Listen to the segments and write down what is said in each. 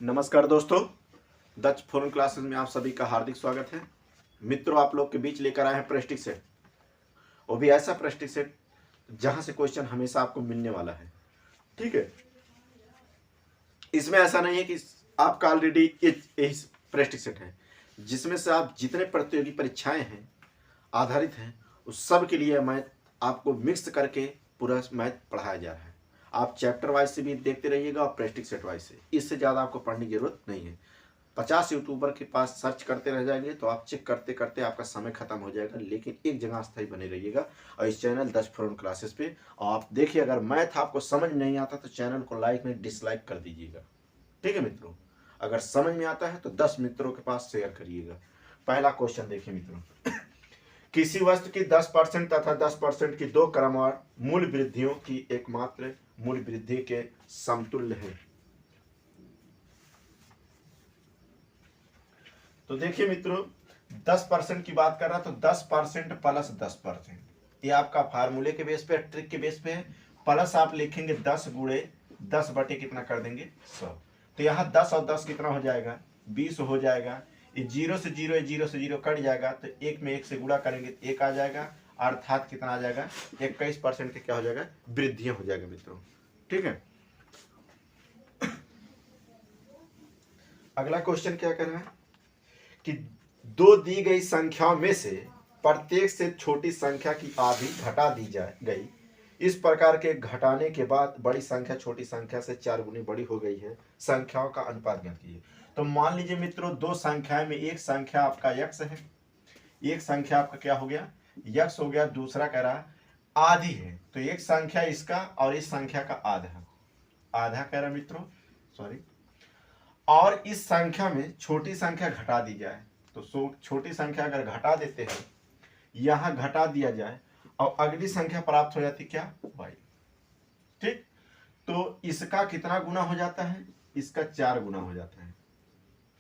नमस्कार दोस्तों, दक्ष फोरन क्लासेस में आप सभी का हार्दिक स्वागत है। मित्रों, आप लोग के बीच लेकर आए हैं प्रेस्टिज सेट, वो भी ऐसा प्रेस्टिज सेट जहां से क्वेश्चन हमेशा आपको मिलने वाला है। ठीक है, इसमें ऐसा नहीं है कि आपका ऑलरेडी प्रेस्टिज सेट है, जिसमें से आप जितने प्रतियोगी परीक्षाएं हैं आधारित हैं उस सब के लिए मैथ आपको मिक्स करके पूरा मैथ पढ़ाया जा रहा है। आप चैप्टर वाइज से भी देखते रहिएगा और प्रेस्टिज सेट वाइज से, इससे ज़्यादा आपको पढ़ने की जरूरत नहीं है। 50 यूट्यूबर के पास सर्च करते रह जाएंगे तो आप चेक करते करते आपका समय खत्म हो जाएगा, लेकिन एक जगह स्थायी बने रहिएगा और इस चैनल दक्ष फोरन क्लासेस पे। और आप देखिए, अगर मैथ आपको समझ नहीं आता तो चैनल को लाइक नहीं डिसलाइक कर दीजिएगा। ठीक है मित्रों, अगर समझ में आता है तो 10 मित्रों के पास शेयर करिएगा। पहला क्वेश्चन देखिए मित्रों, किसी वस्तु की 10% तथा 10% की दो क्रमवार मूल वृद्धियों की एकमात्र मूल वृद्धि के समतुल्य है। तो देखिए मित्रों, 10% की बात कर रहा तो 10% प्लस 10%, ये आपका फार्मूले के बेस पे, ट्रिक के बेस पे है। प्लस आप लिखेंगे 10 गुणे 10 बटे कितना कर देंगे 100। तो यहाँ 10 और 10 कितना हो जाएगा 20 हो जाएगा। ये 0 से 0 0 से 0 कट जाएगा तो 1 में 1 से गुणा करेंगे तो 1 आ जाएगा, अर्थात कितना आ जाएगा 21% के क्या हो जाएगा वृद्धियां हो जाएगा मित्रों। ठीक है, अगला क्वेश्चन क्या कर रहा है कि दो दी गई संख्याओं में से प्रत्येक से छोटी संख्या की आधी घटा दी गई। इस प्रकार के घटाने के बाद बड़ी संख्या छोटी संख्या से 4 गुनी बड़ी हो गई है। संख्याओं का अनुपात ज्ञात कीजिए। तो मान लीजिए मित्रों, दो संख्याएं में एक संख्या आपका यक्स है, एक संख्या आपका क्या हो गया यक्स हो गया, दूसरा कह रहा आधी है। तो एक संख्या इसका और इस संख्या का आधा आधा कह रहा मित्रों, सॉरी। और इस संख्या में छोटी संख्या घटा दी जाए तो छोटी संख्या अगर घटा देते हैं, यहां घटा दिया जाए और अगली संख्या प्राप्त हो जाती क्या वाई। ठीक, तो इसका कितना गुना हो जाता है, इसका 4 गुना हो जाता है।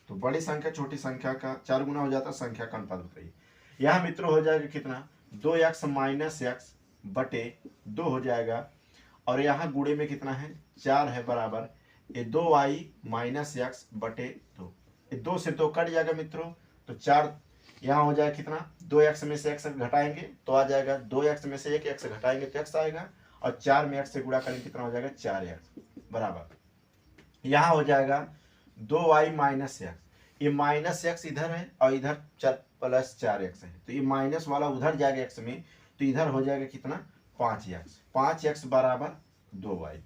तो बड़ी संख्या छोटी संख्या का 4 गुना हो जाता है। संख्या का अनुपात बताइए। यहां मित्रों हो जाएगा कितना 2x माइनस एक्स बटे 2 हो जाएगा, और यहाँ गुणे में कितना है 4 है बराबर ये 2y माइनस एक्स बटे 2। ये 2 से 2 कट जाएगा मित्रों, तो 4 यहाँ हो जाएगा कितना 2x में से x घटाएंगे तो आ जाएगा 2x में से एक x घटाएंगे तो x आएगा, और 4 में x से गुणा करेंगे कितना हो जाएगा 4x बराबर यहाँ हो जाएगा 2y माइनस एक्स। ये माइनस एक्स इधर है और इधर प्लस 4x है, तो ये माइनस वाला उधर जाएगा x में, तो इधर हो जाएगा कितना 5x बराबर 2y।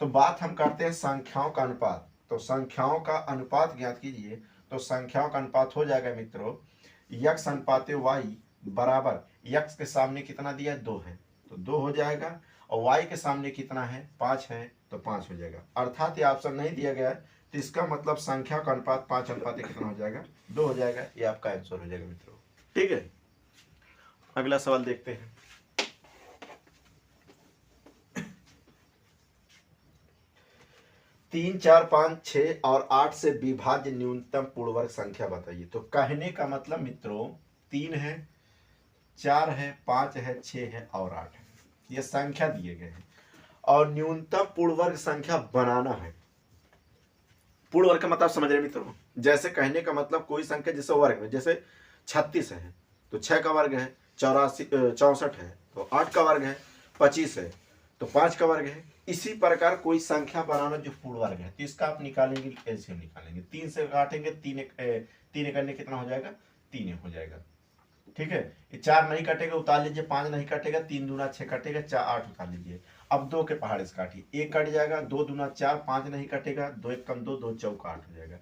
तो बात हम करते हैं संख्याओं का अनुपात। तो संख्याओं का अनुपात ज्ञात कीजिए। तो संख्याओं का अनुपात हो जाएगा मित्रों x अनुपाते y बराबर x के सामने कितना दिया 2 है तो 2 हो जाएगा, और y के सामने कितना है 5 है तो 5 हो जाएगा। अर्थात ये ऑप्शन नहीं दिया गया है, तो इसका मतलब संख्या का अनुपात 5 अनुपाते कितना हो जाएगा 2 हो जाएगा। ये आपका आंसर हो जाएगा मित्रों। ठीक है, अगला सवाल देखते हैं। 3, 4, 5, 6 और 8 से विभाज्य न्यूनतम पूर्ण वर्ग संख्या बताइए। तो कहने का मतलब मित्रों 3 है, 4 है, 5 है, 6 है और 8 है, ये संख्या दिए गए हैं और न्यूनतम पूर्ण वर्ग संख्या बनाना है। पूर्ण वर्ग का मतलब समझ रहे मित्रों, जैसे कहने का मतलब कोई संख्या जैसे वर्ग में, जैसे 36 है तो 6 का वर्ग है, 64 है तो 8 का वर्ग है, 25 है तो 5 का वर्ग है। इसी प्रकार कोई संख्या बनाना जो पूर्ण वर्ग है, तो इसका आप निकालेंगे एलसीएम निकालेंगे, 3 से काटेंगे 3 करने कितना हो जाएगा 3 हो जाएगा। ठीक है, ये 4 नहीं कटेगा उतार लीजिए, 5 नहीं कटेगा, 3 दूना 6 कटेगा, 4 8 उतार लीजिए। अब 2 के पहाड़ से काटिए, 1 कट जाएगा, 2 दूना 4, 5 नहीं कटेगा, 2 1 कम 2, 2 चौका 8 हो जाएगा।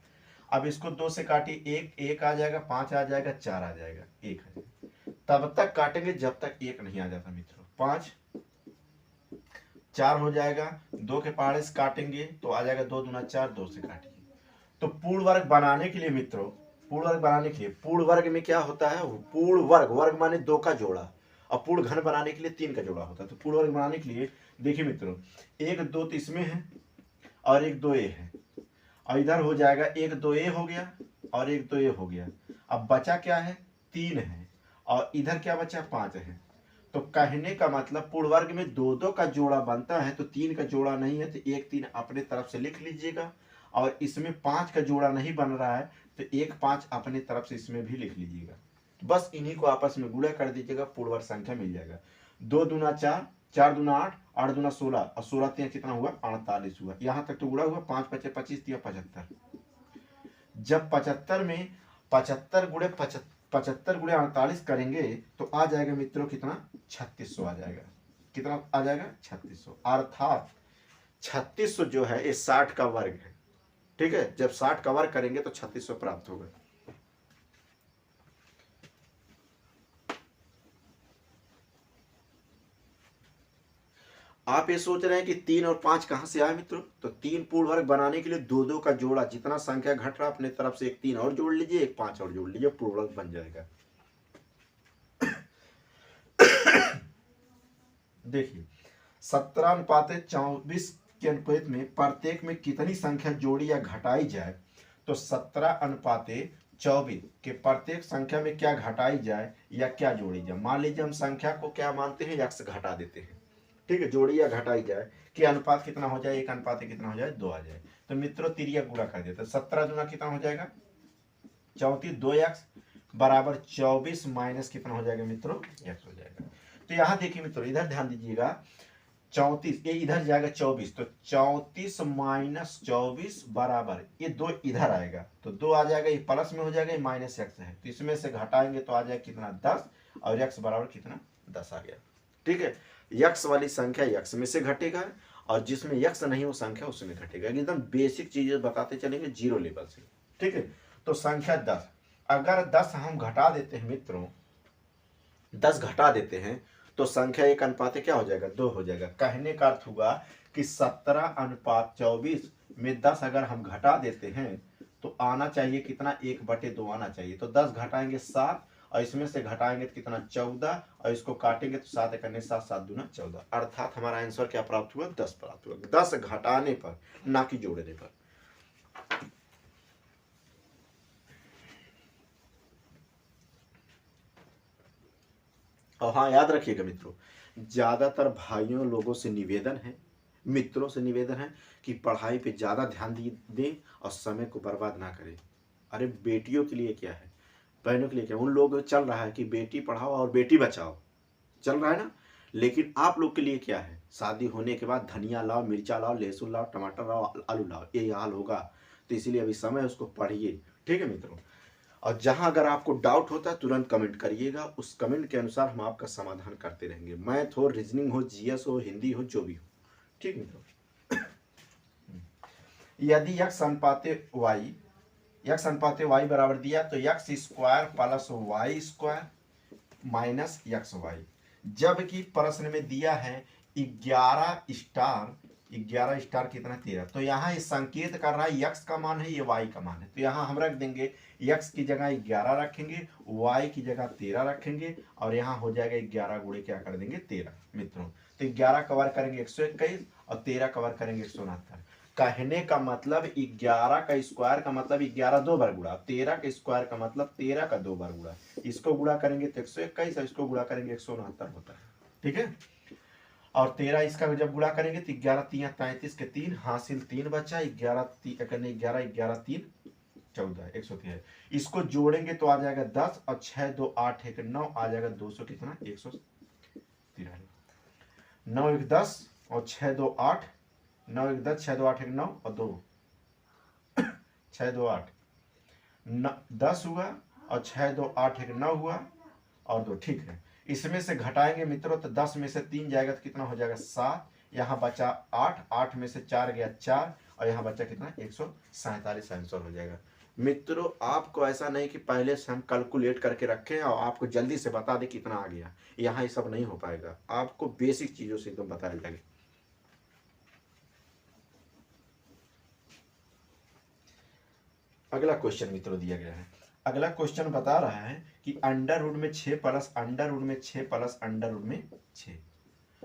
अब इसको 2 से काटिए, 1 आ जाएगा, 5 आ जाएगा, 4 आ जाएगा, 1 आ जाएगा। तब तक काटेंगे जब तक 1 नहीं आ जाता मित्रों। 5 4 हो जाएगा, 2 के पहाड़े से काटेंगे तो आ जाएगा 2 दूना 4, 2 से काटिए। तो पूर्ण वर्ग बनाने के लिए मित्रों, पूर्ण वर्ग बनाने के लिए, पूर्ण वर्ग में क्या होता है पूर्ण वर्ग, वर्ग माने 2 का जोड़ा, और पूर्ण घन बनाने के लिए 3 का जोड़ा होता है। तो पूर्ण वर्ग बनाने के लिए देखिए मित्रों 1 2 तो इसमें है और 1 2 ए है, और इधर हो जाएगा 1 2 ए हो गया और 1 2 ए हो गया। अब बचा क्या है 3 है, और इधर क्या बचा 5 है। तो कहने का मतलब पूर्ण वर्ग में 2 2 का जोड़ा बनता है, तो 3 का जोड़ा नहीं है, तो 1 3 अपने तरफ से लिख लीजिएगा, और इसमें 5 का जोड़ा नहीं बन रहा है तो 1 5 अपने तरफ से इसमें भी लिख लीजिएगा। बस इन्हीं को आपस में गुणा कर दीजिएगा, पूर्ण वर्ग संख्या मिल जाएगा। 2 दूना 4, 4 दूना 8, 8 दूना 16 और 16 तिया कितना हुआ 48 हुआ। यहाँ तक तो गुणा हुआ, 5 पचे 25 तिया 75। जब 75 में 75 गुणे 48 करेंगे तो आ जाएगा मित्रों कितना 3600 आ जाएगा। कितना आ जाएगा 3600। अर्थात 3600 जो है ये 60 का वर्ग है। ठीक है, जब 60 का वर्ग करेंगे तो 3600 प्राप्त होगा। आप ये सोच रहे हैं कि 3 और 5 कहां से आए मित्रों, तो 3 पूर्ण वर्ग बनाने के लिए 2 का जोड़ा, जितना संख्या घट रहा अपने तरफ से एक 3 और जोड़ लीजिए, एक 5 और जोड़ लीजिए, पूर्ण वर्ग बन जाएगा। देखिए 17:24 के अनुपात में प्रत्येक में कितनी संख्या जोड़ी या घटाई जाए, तो 17:24 के प्रत्येक संख्या में क्या घटाई जाए या क्या जोड़ी जाए। मान लीजिए हम संख्या को क्या मानते हैं, x घटा देते हैं। ठीक है, जोड़ी या घटाई जाए कि अनुपात कितना हो जाए, 1 अनुपात कितना हो जाए 2 आ जाए। तो मित्रों तिरिया गुणा कर देते, 17 दूना कितना हो जाएगा 34, 2x बराबर 24 माइनस कितना हो जाएगा मित्रों x हो जाएगा। तो यहाँ देखिए मित्रों, इधर ध्यान दीजिएगा, 34 ये इधर जाएगा 24, तो 34 माइनस 24 बराबर ये 2 इधर आएगा तो 2 आ जाएगा, ये प्लस में हो जाएगा, ये माइनस x है तो इसमें से घटाएंगे तो आ जाएगा कितना 10 और x बराबर कितना 10 आ गया। ठीक है, x वाली संख्या x में से घटेगा और जिसमें x नहीं वो संख्या उसमें घटेगा। एकदम बेसिक चीजें बताते चलेंगे जीरो लेवल से। ठीक है, तो संख्या 10, अगर 10 हम घटा देते हैं मित्रों, 10 घटा देते हैं तो संख्या 1 अनुपात क्या हो जाएगा 2 हो जाएगा। कहने का अर्थ हुआ कि 17:24 में 10 अगर हम घटा देते हैं तो आना चाहिए कितना 1/2 आना चाहिए। तो 10 घटाएंगे 7 और इसमें से घटाएंगे तो कितना 14 और इसको काटेंगे तो 7 करने 7 7 दूना 14। अर्थात हमारा आंसर क्या प्राप्त हुआ 10 प्राप्त हुआ, 10 घटाने पर ना कि जोड़ने पर। और हाँ याद रखिएगा मित्रों, ज्यादातर भाइयों लोगों से निवेदन है, मित्रों से निवेदन है कि पढ़ाई पे ज्यादा ध्यान दें और समय को बर्बाद ना करें। अरे बेटियों के लिए क्या है, बहनों के लिए क्या, उन लोग चल रहा है कि बेटी पढ़ाओ और बेटी बचाओ, चल रहा है ना, लेकिन आप लोग के लिए क्या है, शादी होने के बाद धनिया लाओ, मिर्चा लाओ, लहसुन लाओ, टमाटर लाओ, आलू लाओ, ये हाल होगा। तो इसीलिए अभी समय उसको पढ़िए। ठीक है मित्रों, और जहां अगर आपको डाउट होता है तुरंत कमेंट करिएगा, उस कमेंट के अनुसार हम आपका समाधान करते रहेंगे। मैथ हो, रीजनिंग हो, जीएस हो, हिंदी हो, जो भी हो। ठीक मित्रों, यदि x अनुपात y बराबर दिया तो x square plus y square minus x y, जबकि प्रश्न में दिया है 11 स्टार कितना 13, तो यहाँ ये संकेत कर रहा है x का मान है, ये y का मान है। तो यहाँ हम रख देंगे x की जगह 11 रखेंगे, y की जगह 13 रखेंगे और यहाँ हो जाएगा 11 गुणे क्या कर देंगे 13 मित्रों। तो 11 कवर करेंगे 121 और 13 कवर करेंगे 169। कहने का मतलब 11 का स्क्वायर का मतलब 11 दो बार गुणा, 13 का स्क्वायर का मतलब 13 का 2 बार गुणा। इसको गुणा करेंगे तो 121 और इसको गुणा करेंगे 169 होता है। ठीक है, और 13 इसका जब गुणा करेंगे तो 11 3 33 के 3 हासिल 3 बचा, 11 11 3 14 113। इसको जोड़ेंगे तो आ जाएगा 10 और 6 2 8 1 9 आ जाएगा 200 कितना 113। 9 1 10 और 6 2 8, 9 1 10 6 2 8 1 9 और 2 6 2 8 10 हुआ और 6 2 8 1 9 हुआ और 2। ठीक है, इसमें से घटाएंगे मित्रों तो 10 में से 3 जाएगा तो कितना हो जाएगा 7, यहाँ बचा 8, 8 में से 4 गया 4 और यहाँ बचा कितना 147 आंसर हो जाएगा। मित्रों आपको ऐसा नहीं कि पहले से हम कैलकुलेट करके रखें और आपको जल्दी से बता दें कितना आ गया, यहाँ ये सब नहीं हो पाएगा, आपको बेसिक चीजों से एकदम बताया जाएगा। अगला क्वेश्चन मित्रों दिया गया है, अगला क्वेश्चन बता रहा है कि अंडर रूट में 6 प्लस अंडर रूट में 6 प्लस अंडर रूट में 6।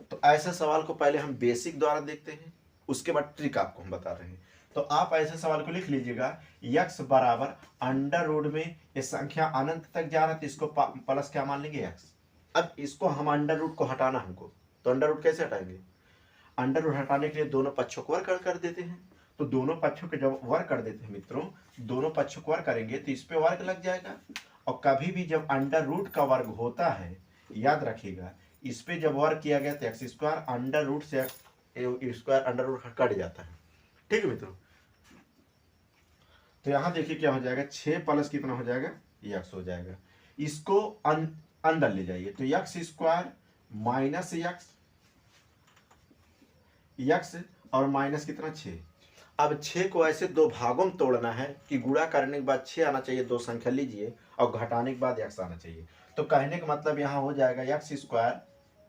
तो ऐसे सवाल को पहले हम बेसिक द्वारा देखते हैं, उसके बाद ट्रिक आपको हम बता रहे हैं। तो आप ऐसे सवाल को लिख लीजिएगा, x बराबर अंडर रूट में ये संख्या अनंत तक जा रहा है तो इसको प्लस क्या मान लेंगे x। अब इसको हम अंडर रूट को हटाना हमको, तो अंडर रूट कैसे हटाएंगे, अंडर रूट हटाने के लिए दोनों पक्षों को वर्ग कर देते हैं। तो दोनों पक्षों के जब वर्ग कर देते हैं मित्रों, दोनों पक्षों को वर्ग करेंगे तो इस पे वर्ग लग जाएगा। और कभी भी जब अंडर रूट का वर्ग होता है, याद रखिएगा, इस पे जब वर्ग किया गया तो एक्स स्क्वायर अंडर रूट से स्क्वायर अंडर रूट कट जाता है। ठीक है मित्रों, तो यहां देखिए क्या हो जाएगा, 6 प्लस कितना हो जाएगा, यक्स हो जाएगा। इसको अंदर ले जाइए तो यक्स स्क्वायर माइनस यक्स और माइनस कितना 6। अब 6 को ऐसे दो भागों में तोड़ना है कि गुणा करने के बाद 6 आना चाहिए, दो संख्या लीजिए, और घटाने के बाद यक्स आना चाहिए। तो कहने का मतलब यहाँ हो जाएगा यक्स स्क्वायर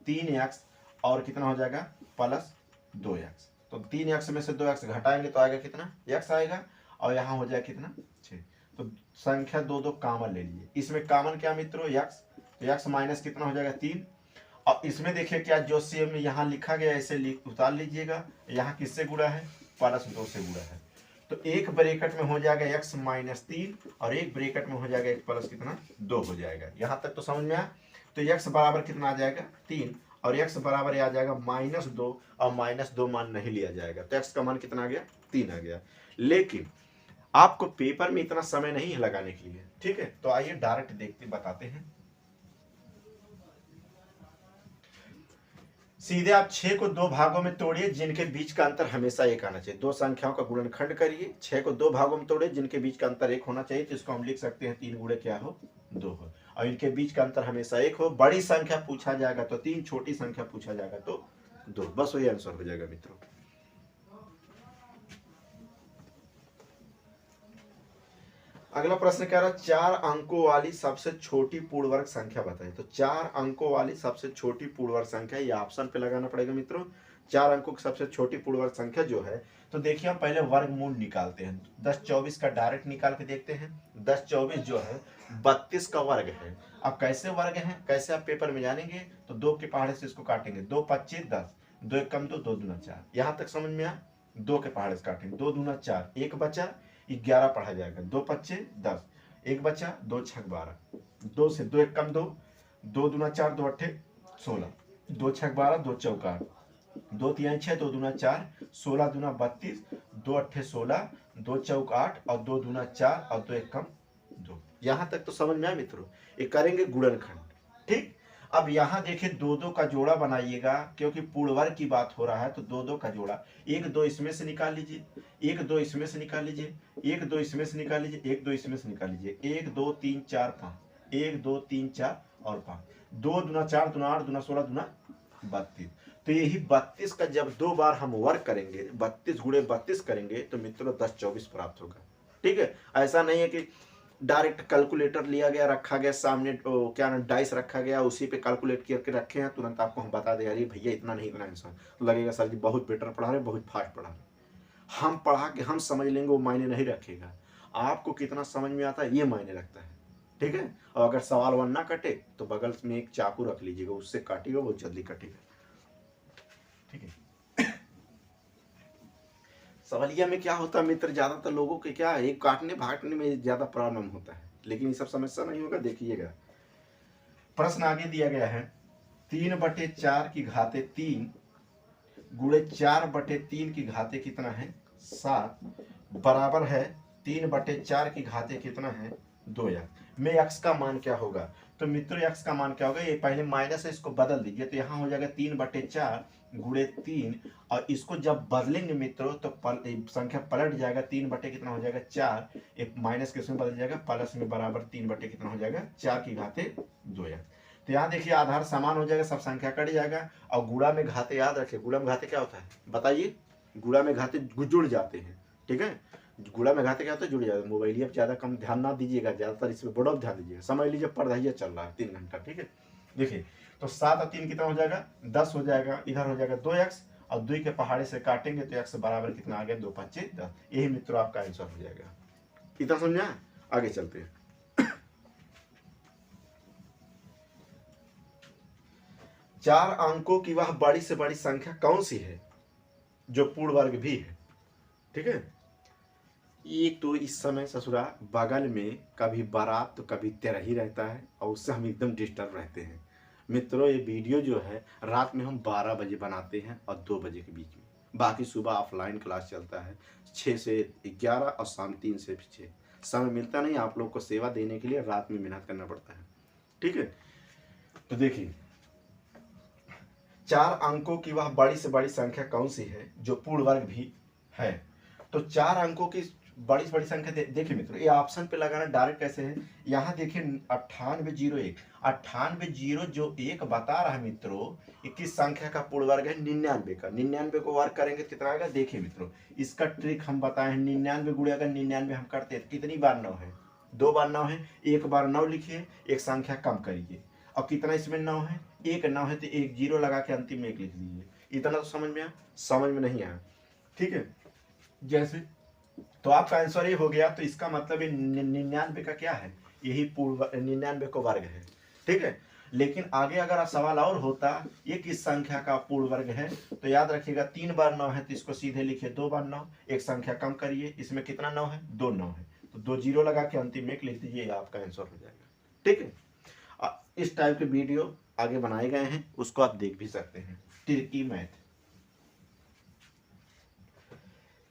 3x और कितना हो जाएगा प्लस 2x। तो 3x में से 2x घटाएंगे तो आएगा कितना, x आएगा, और यहाँ हो जाएगा कितना 6। तो संख्या दो दो कामन ले लीजिए, इसमें कामन क्या मित्रों, x, तो x माइनस कितना हो जाएगा 3। और इसमें देखिए क्या जो सेम यहाँ लिखा गया ऐसे उतार लीजिएगा, यहाँ किससे गुणा है, प्लस 2 से गुणा है। तो एक ब्रैकेट में हो जाएगा x माइनस 3 और एक ब्रैकेट में हो जाएगा x प्लस कितना 2 हो जाएगा। यहाँ तक तो समझ में आया। तो x बराबर कितना आ जाएगा 3 और x बराबर आ जाएगा -2 और -2 मान नहीं लिया जाएगा, तो x का मान कितना आ गया 3 आ गया। लेकिन आपको पेपर में इतना समय नहीं है लगाने के लिए, ठीक है, तो आइए डायरेक्ट देखते बताते हैं। सीधे आप 6 को दो भागों में तोड़िए जिनके बीच का अंतर हमेशा 1 आना चाहिए। दो संख्याओं का गुणनखंड करिए, 6 को दो भागों में तोड़िए जिनके बीच का अंतर 1 होना चाहिए, तो इसको हम लिख सकते हैं 3 गुणे क्या हो 2 हो, और इनके बीच का अंतर हमेशा 1 हो। बड़ी संख्या पूछा जाएगा तो 3, छोटी संख्या पूछा जाएगा तो 2, बस वही आंसर हो जाएगा मित्रों। अगला प्रश्न कह रहा है 4 अंकों वाली सबसे छोटी पूर्ण वर्ग संख्या बताएं। तो 4 अंकों वाली सबसे छोटी पूर्ण वर्ग संख्या, ये ऑप्शन पे लगाना पड़ेगा मित्रों। 4 अंकों की सबसे छोटी पूर्ण वर्ग संख्या जो है, तो देखिए हम पहले वर्गमूल निकालते हैं। 10 24 का डायरेक्ट निकाल के देखते हैं। 10 24 जो है 32 का वर्ग है। अब कैसे वर्ग है, कैसे आप पेपर में जानेंगे, तो 2 के पहाड़े से इसको काटेंगे, 2 25 10, 2 1 कम 2, 2 दूना 4, यहाँ तक समझ में आया। 2 के पहाड़े से काटेंगे, 2 दूना 4, 1 बचा 11 पढ़ा जाएगा, 2 25 10, 1 बचा 2 6 12, 2 से 2 1 कम 2, 2 दूना 4, 2 8 16, 2 6 12, 2 चौका 8, 2 3 6, 2 दूना 4, 16 दूना 32, 2 8 16, 2 चौक 8 और 2 दूना 4 और 2 1 कम 2। यहाँ तक तो समझ में आया मित्रों। ये करेंगे गुणनखंड, ठीक। अब यहाँ देखिए 2 2 का जोड़ा बनाइएगा, क्योंकि पूर्ण वर्ग की बात हो रहा है, तो 2 2 का जोड़ा, 1 2 इसमें से निकाल लीजिए, 1 2 इसमें से निकाल लीजिए, 1 2 इसमें से निकाल लीजिए, 1 2 इसमें से निकाल लीजिए, 1 2 3 4 5, 1 2 3 4 और 5, 2 दूना 4 दूना 8 दूना 16 दूना 32। तो यही 32 का जब 2 बार हम वर्ग करेंगे, 32 गुणे 32 करेंगे, तो मित्रों 10 24 प्राप्त होगा। ठीक है, ऐसा नहीं है कि डायरेक्ट कैलकुलेटर लिया गया, रखा गया सामने, क्या ना डाइस रखा गया, उसी पे कैलकुलेट करके रखे हैं, तुरंत आपको हम बता दें अरे भैया इतना नहीं, इतना आंसर, तो लगेगा सर जी बहुत बेटर पढ़ा रहे, बहुत फास्ट पढ़ा रहे। हम पढ़ा के हम समझ लेंगे वो मायने नहीं रखेगा, आपको कितना समझ में आता है ये मायने रखता है। ठीक है, और अगर सवाल वन ना कटे तो बगल में एक चाकू रख लीजिएगा, उससे काटिएगा, बहुत जल्दी कटेगा। ठीक है, सवालिया में क्या होता है मित्र, ज्यादातर लोगों के क्या एक काटने भागने में ज्यादा प्रॉब्लम होता है, लेकिन ये सब समस्या नहीं होगा। देखिएगा प्रश्न आगे दिया गया है, 3/4 की घाते 3 गुणे 4/3 की घाते कितना है 7 बराबर है 3/4 की घाते कितना है 2x में x का मान क्या होगा। तो मित्रों x का मान क्या होगा, ये पहले माइनस है, इसको बदल दीजिए, तो यहाँ हो जाएगा 3/4 गुणे 3, और इसको जब बदलेंगे मित्रों तो संख्या पलट जाएगा, 3 बटे कितना हो जाएगा 4, एक माइनस के उसमें बदल जाएगा प्लस में, बराबर 3 बटे कितना हो जाएगा 4 की घाते 2x। तो यहाँ देखिए आधार समान हो जाएगा, सब संख्या कट जाएगा, और गुणा में घाते याद रखें, गुणा में घाते क्या होता है बताइए, गुणा में घाते जुड़ जाते हैं। ठीक है, गुणा में घाते क्या होता है, जुड़ जाते हैं। मोबाइल अब ज्यादा कम ध्यान ना दीजिएगा, ज्यादातर इसमें बड़ा ध्यान दीजिएगा, समझ लीजिए पढ़ाई चल रहा है 3 घंटा। ठीक है, देखिए तो 7 और 3 कितना हो जाएगा 10 हो जाएगा, इधर हो जाएगा 2x, और 2 के पहाड़े से काटेंगे तो x बराबर कितना आ गया 2 5 10। यही मित्रों आपका आंसर हो जाएगा। इतना समझा, आगे चलते हैं। 4 अंकों की वह बड़ी से बड़ी संख्या कौन सी है जो पूर्ण वर्ग भी है। ठीक है, एक तो इस समय ससुरा बगल में कभी बारात तो कभी तेरा ही रहता है, और उससे हम एकदम डिस्टर्ब रहते हैं। मित्रों ये वीडियो जो है रात में हम 12 बजे बनाते हैं और 2 बजे के बीच में, बाकी सुबह ऑफलाइन क्लास चलता है 6 से 11 और शाम 3 से 6। समय मिलता नहीं, आप लोग को सेवा देने के लिए रात में मेहनत करना पड़ता है। ठीक है, तो देखिए 4 अंकों की वह बड़ी से बड़ी संख्या कौन सी है जो पूर्ण वर्ग भी है। तो 4 अंकों की बड़ी से बड़ी संख्या देखिए मित्रों, ये ऑप्शन पे लगाना डायरेक्ट कैसे है, यहाँ देखिए 9801, 98 जो एक बता रहा है मित्रों, ये किस संख्या का पूर्ण वर्ग है, 99 का। 99 को वर्ग करेंगे तो कितना आएगा, देखिए मित्रों इसका ट्रिक हम बताए हैं, 99 गुणे अगर 99 हम करते हैं कितनी बार 9 है, 2 बार 9 है, एक बार 9 लिखिए, एक संख्या कम करिए। अब कितना इसमें 9 है, एक 9 है तो एक जीरो लगा के अंतिम में 1 लिख दीजिए। इतना तो समझ में आया, समझ में नहीं आया, ठीक है। जैसे तो आपका आंसर ये हो गया, तो इसका मतलब ये 99 का क्या है, यही पूर्ण 99 को वर्ग है, ठीक है। लेकिन आगे अगर सवाल और होता ये किस संख्या का पूर्ण वर्ग है, तो याद रखिएगा 3 बार 9 है तो इसको सीधे लिखिए 2 बार 9, एक संख्या कम करिए, इसमें कितना 9 है, 2 9 है, तो 2 जीरो लगा के अंतिम में 1 लिख दीजिए, आपका आंसर हो जाएगा, ठीक है। इस टाइप के वीडियो आगे बनाए गए हैं, उसको आप देख भी सकते हैं। ट्रिकी मैथ,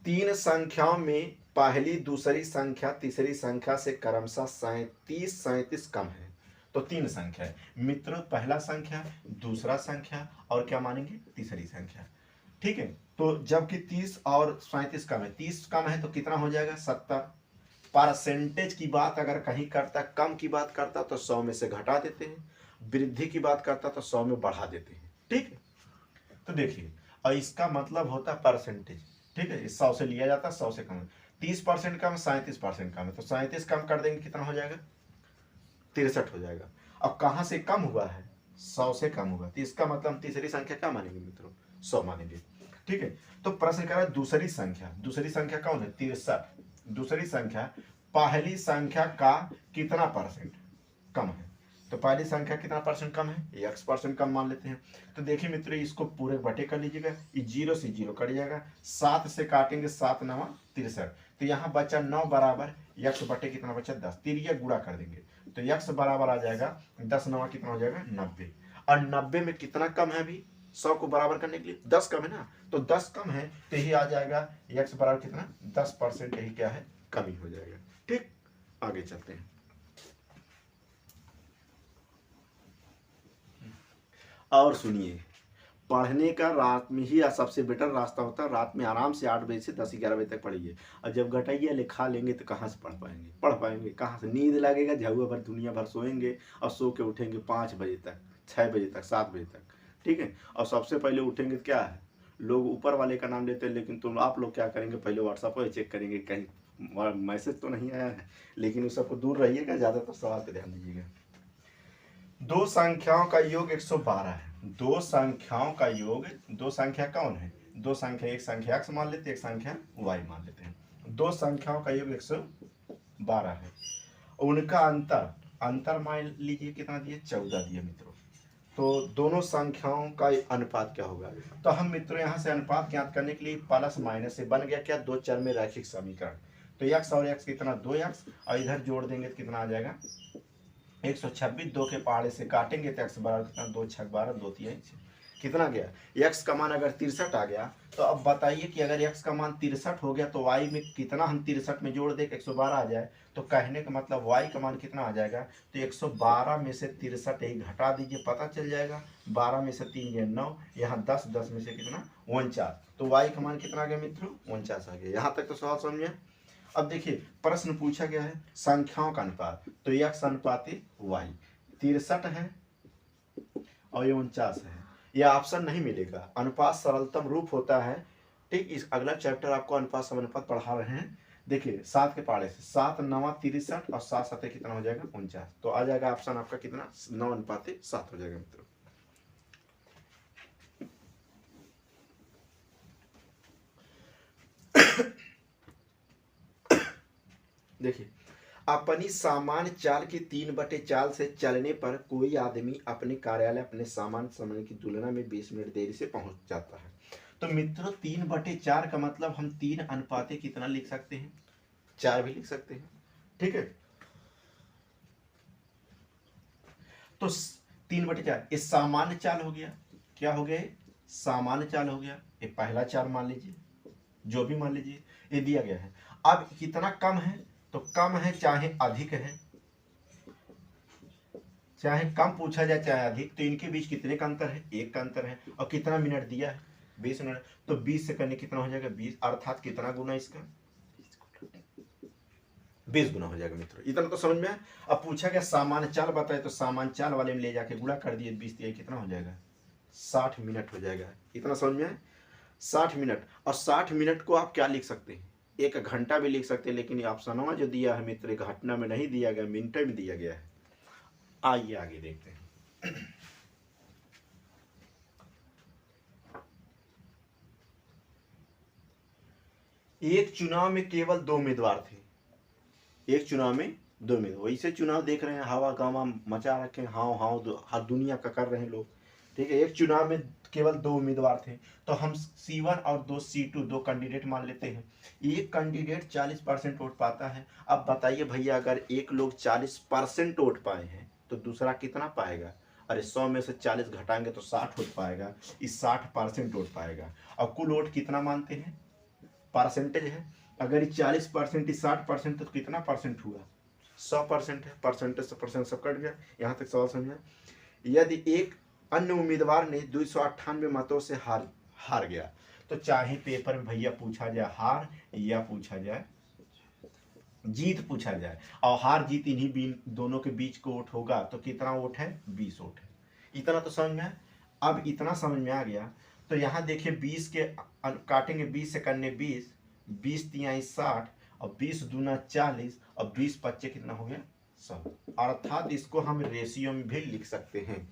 3 संख्याओं में पहली दूसरी संख्या तीसरी संख्या से क्रमशः 37 37 कम है। तो 3 संख्या है मित्रों, पहला संख्या, दूसरा संख्या और क्या मानेंगे, तीसरी संख्या, ठीक है। तो जबकि 30 और 37 कम है, 30 कम है तो कितना हो जाएगा 70। परसेंटेज की बात अगर कहीं करता, कम की बात करता तो 100 में से घटा देते हैं, वृद्धि की बात करता तो 100 में बढ़ा देते हैं, ठीक है। तो देखिए, और इसका मतलब होता है परसेंटेज, ठीक है, 100 से लिया जाता है, 100 से कम है, 30% कम, 37% कम है, तो 37 कम कर देंगे कितना हो जाएगा, 63 हो जाएगा। अब कहां से कम हुआ है, 100 से कम हुआ, तो इसका मतलब तीसरी संख्या क्या मानेंगे मित्रों, 100 मानेंगे, ठीक है। तो प्रश्न कह रहा है दूसरी संख्या, दूसरी संख्या कौन है, 63, दूसरी संख्या पहली संख्या का कितना परसेंट कम है, तो पहली संख्या कितना परसेंट कम है, x% कम मान लेते हैं। तो देखिए मित्रों, इसको पूरे बटे कर लीजिएगा, ये 0 से 0 कट जाएगा, 7 से काटेंगे 7 9 63, तो यहाँ बचा 9 बराबर x बटे कितना बचा 10, तिरिया गुणा कर देंगे तो x बराबर आ जाएगा 10 9 कितना हो जाएगा 90, और 90 में कितना कम है, अभी 100 को बराबर करने के लिए 10 कम है ना, तो 10 कम है तो यही आ जाएगा x बराबर कितना 10%, यही क्या है, कमी हो जाएगा, ठीक। आगे चलते हैं, और सुनिए, पढ़ने का रात में ही सबसे बेटर रास्ता होता है, रात में आराम से 8 बजे से 10 11 बजे तक पढ़िए, और जब घटाइए लिखा लेंगे तो कहाँ से पढ़ पाएंगे कहाँ से, नींद लगेगा, झुआ भर दुनिया भर सोएंगे और सो के उठेंगे 5 बजे तक, 6 बजे तक, 7 बजे तक, ठीक है। और सबसे पहले उठेंगे तो क्या है, लोग ऊपर वाले का नाम लेते हैं, लेकिन आप लोग क्या करेंगे, पहले व्हाट्सएप पर चेक करेंगे कहीं मैसेज तो नहीं आया है, लेकिन उस सबको दूर रहिएगा, ज़्यादातर सवाल पर ध्यान दीजिएगा। दो संख्याओं का योग 112 है, दो संख्याओं का योग, दो संख्या कौन है, दो संख्या, एक संख्या x मान लेते हैं, एक संख्या y मान लेते हैं, दो संख्याओं का योग 112 है, उनका अंतर मान लीजिए कितना दिए, 14 दिए मित्रों। तो दोनों संख्याओं का अनुपात क्या होगा, तो हम मित्रों यहाँ से अनुपात ज्ञात करने के लिए प्लस माइनस से बन गया क्या, दो चर में रैखिक समीकरण, तो x और x कितना 2x, और इधर जोड़ देंगे तो कितना आ जाएगा 126, 2 के पहाड़े से काटेंगे तो x बराबर कितना, 2 6 12, 2 3 कितना गया, x का मान अगर 63 आ गया, तो अब बताइए कि अगर x का मान 63 हो गया तो y में कितना हम 63 में जोड़ दे 112 आ जाए, तो कहने का मतलब y का मान कितना आ जाएगा, तो 112 में से 63 यही घटा दीजिए, पता चल जाएगा, 12 में से 3 ये 9, यहाँ 10, 10 में से कितना 49, तो y का मान कितना आ गया मित्रों 49 आ गया। यहाँ तक तो सवाल समझिए। अब देखिए प्रश्न पूछा गया है संख्याओं का अनुपात, तो x अनुपात y 63 है और ये 49 है, यह ऑप्शन नहीं मिलेगा, अनुपात सरलतम रूप होता है, ठीक। इस अगला चैप्टर आपको अनुपात समानुपात पढ़ा रहे हैं, देखिए 7 के पहाड़े से 7 9 63 और 7 7 कितना हो जाएगा 49, तो आ जाएगा ऑप्शन आपका कितना 9:7 हो जाएगा मित्रों। देखिए, अपनी सामान्य चाल की 3/4 से चलने पर कोई आदमी अपने कार्यालय अपने सामान्य समय की तुलना में 20 मिनट देरी से पहुंच जाता है। तो मित्रों 3/4 का मतलब हम 3 अनुपाते कितना लिख सकते हैं, 4 भी लिख सकते हैं, ठीक है। तो 3/4 ये सामान्य चाल हो गया, क्या हो गया सामान्य चाल हो गया, ये पहला चाल मान लीजिए, जो भी मान लीजिए ये दिया गया है। अब कितना कम है, तो कम है चाहे अधिक है, चाहे कम पूछा जाए चाहे अधिक, तो इनके बीच कितने का अंतर है, 1 का अंतर है। और कितना मिनट दिया है, 20 मिनट, तो 20 से करने कितना हो जाएगा, 20, अर्थात कितना गुना इसका, 20 गुना हो जाएगा मित्रों। इतना तो समझ में आया। अब पूछा गया सामान्य चाल बताए, तो सामान्य चाल वाले में ले जाके गुणा कर दिए, 20 दिया, कितना हो जाएगा, 60 मिनट हो जाएगा। इतना समझ में आया, 60 मिनट। और 60 मिनट को आप क्या लिख सकते हैं, 1 घंटा भी लिख सकते हैं, लेकिन ये ऑप्शनवा जो दिया है मित्र, 1 घंटा में नहीं दिया गया, मिनट में दिया गया है। आइए आगे देखते हैं। एक चुनाव में केवल 2 उम्मीदवार थे, एक चुनाव में 2 उम्मीदवार, वैसे चुनाव देख रहे हैं, हवा गामा मचा रखे हैं, हाव हाव हर दुनिया का कर रहे हैं लोग, ठीक है। एक चुनाव में केवल 2 उम्मीदवार थे, तो हम C1 और 2 C2 2 कैंडिडेट मान लेते हैं। एक कैंडिडेट 40% वोट पाता है। अब बताइए भैया, अगर एक लोग 40% वोट पाए हैं तो दूसरा कितना पाएगा, अरे 100 में से 40 घटाएंगे तो 60 वोट पाएगा, इस 60% वोट पाएगा। और कुल वोट कितना मानते हैं, परसेंटेज है, अगर ये 40% 60% तो कितना परसेंट हुआ, 100% है, परसेंटेज से परसेंट सब कट गया। यहाँ तक सवाल समझा। यदि एक अन्य उम्मीदवार ने 298 मतों से हार गया, तो चाहे पेपर में भैया पूछा जाए हार या पूछा जाए जीत पूछा जाए, और हार जीत इन्हीं दोनों के बीच को वोट होगा, तो कितना वोट है, 20 वोट है। इतना तो समझ में। अब इतना समझ में आ गया, तो यहाँ देखिए 20 के काटेंगे, 20 से करने 20, 20 तिहाई 60, और 20 दूना 40, और 20 पच्चे कितना हो गया, 100। अर्थात इसको हम रेशियो में भी लिख सकते हैं।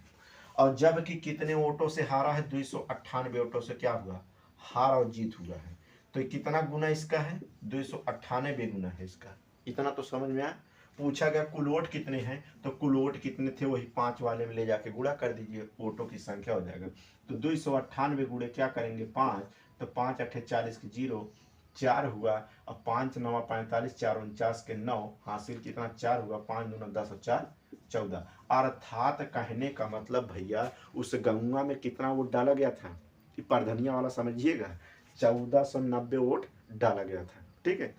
और जबकि कितने वोटों से हारा है, 298 वोटों से क्या हुआ, हार और जीत हुआ है। तो ये कितना गुना इसका है, 298 गुना है इसका। इतना तो समझ में आया। पूछा गया कुल वोट कितने हैं, तो कुल वोट कितने थे, वही 5 वाले में ले जाके गुणा कर दीजिए, वोटों की संख्या हो जाएगा। तो 298 गुणे क्या करेंगे 5, तो 5 अठे 40 के 0, 4 हुआ, और 5 9 45, 4 49 के 9, हासिल कितना 4 हुआ, 5 दूना 10 और 4 14। अर्थात कहने का मतलब भैया, उस गंगा में कितना वोट डाला गया था, परधनिया वाला समझिएगा, 1490 वोट डाला गया था, ठीक है।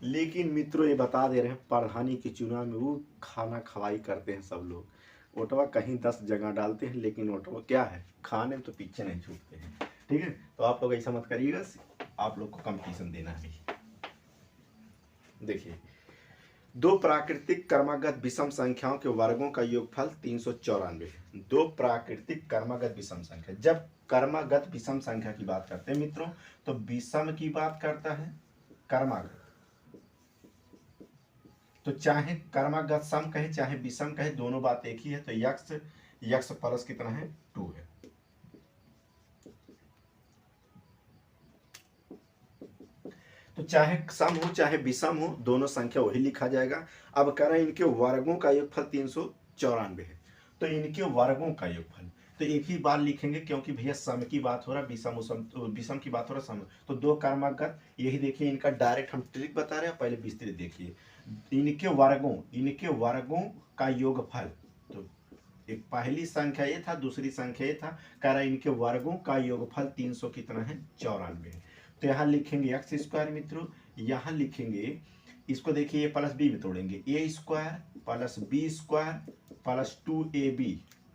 लेकिन मित्रों ये बता दे रहे हैं, प्रधानी के चुनाव में वो खाना खवाई करते हैं सब लोग, वोटवा कहीं 10 जगह डालते हैं, लेकिन वोटवा क्या है, खाने में तो पीछे नहीं छूटते हैं, ठीक है। तो आप लोग ऐसा मत करिएगा, आप लोग को कंपटीशन देना है। देखिए, 2 प्राकृतिक क्रमागत विषम संख्याओं के वर्गों का योगफल 394 है। 2 प्राकृतिक क्रमागत विषम संख्या, जब क्रमागत विषम संख्या की बात करते हैं मित्रों, तो विषम की बात करता है क्रमागत, तो चाहे क्रमागत सम कहे चाहे विषम कहे, दोनों बात एक ही है। तो यक्ष प्लस कितना है, 2 है। तो चाहे सम हो चाहे विषम हो, दोनों संख्या वही लिखा जाएगा। अब कह रहे हैं इनके वर्गों का योगफल 394 है, तो इनके वर्गों का योगफल, तो एक ही बार लिखेंगे, क्योंकि भैया सम की बात हो रहा है, विषम की बात हो रहा है, सम। तो 2 क्रमागत, यही देखिए इनका डायरेक्ट हम ट्रिक बता रहे हैं, पहले विस्तृत देखिए। इनके वर्गों का योगफल, तो एक पहली संख्या ये था, दूसरी संख्या ये था, कह रहा है इनके वर्गों का योगफल 300 कितना है, 94 है। तो यहाँ लिखेंगे एक्स स्क्वायर मित्रों, यहाँ लिखेंगे इसको, देखिए ये प्लस बी में तोड़ेंगे, A square plus B square plus 2ab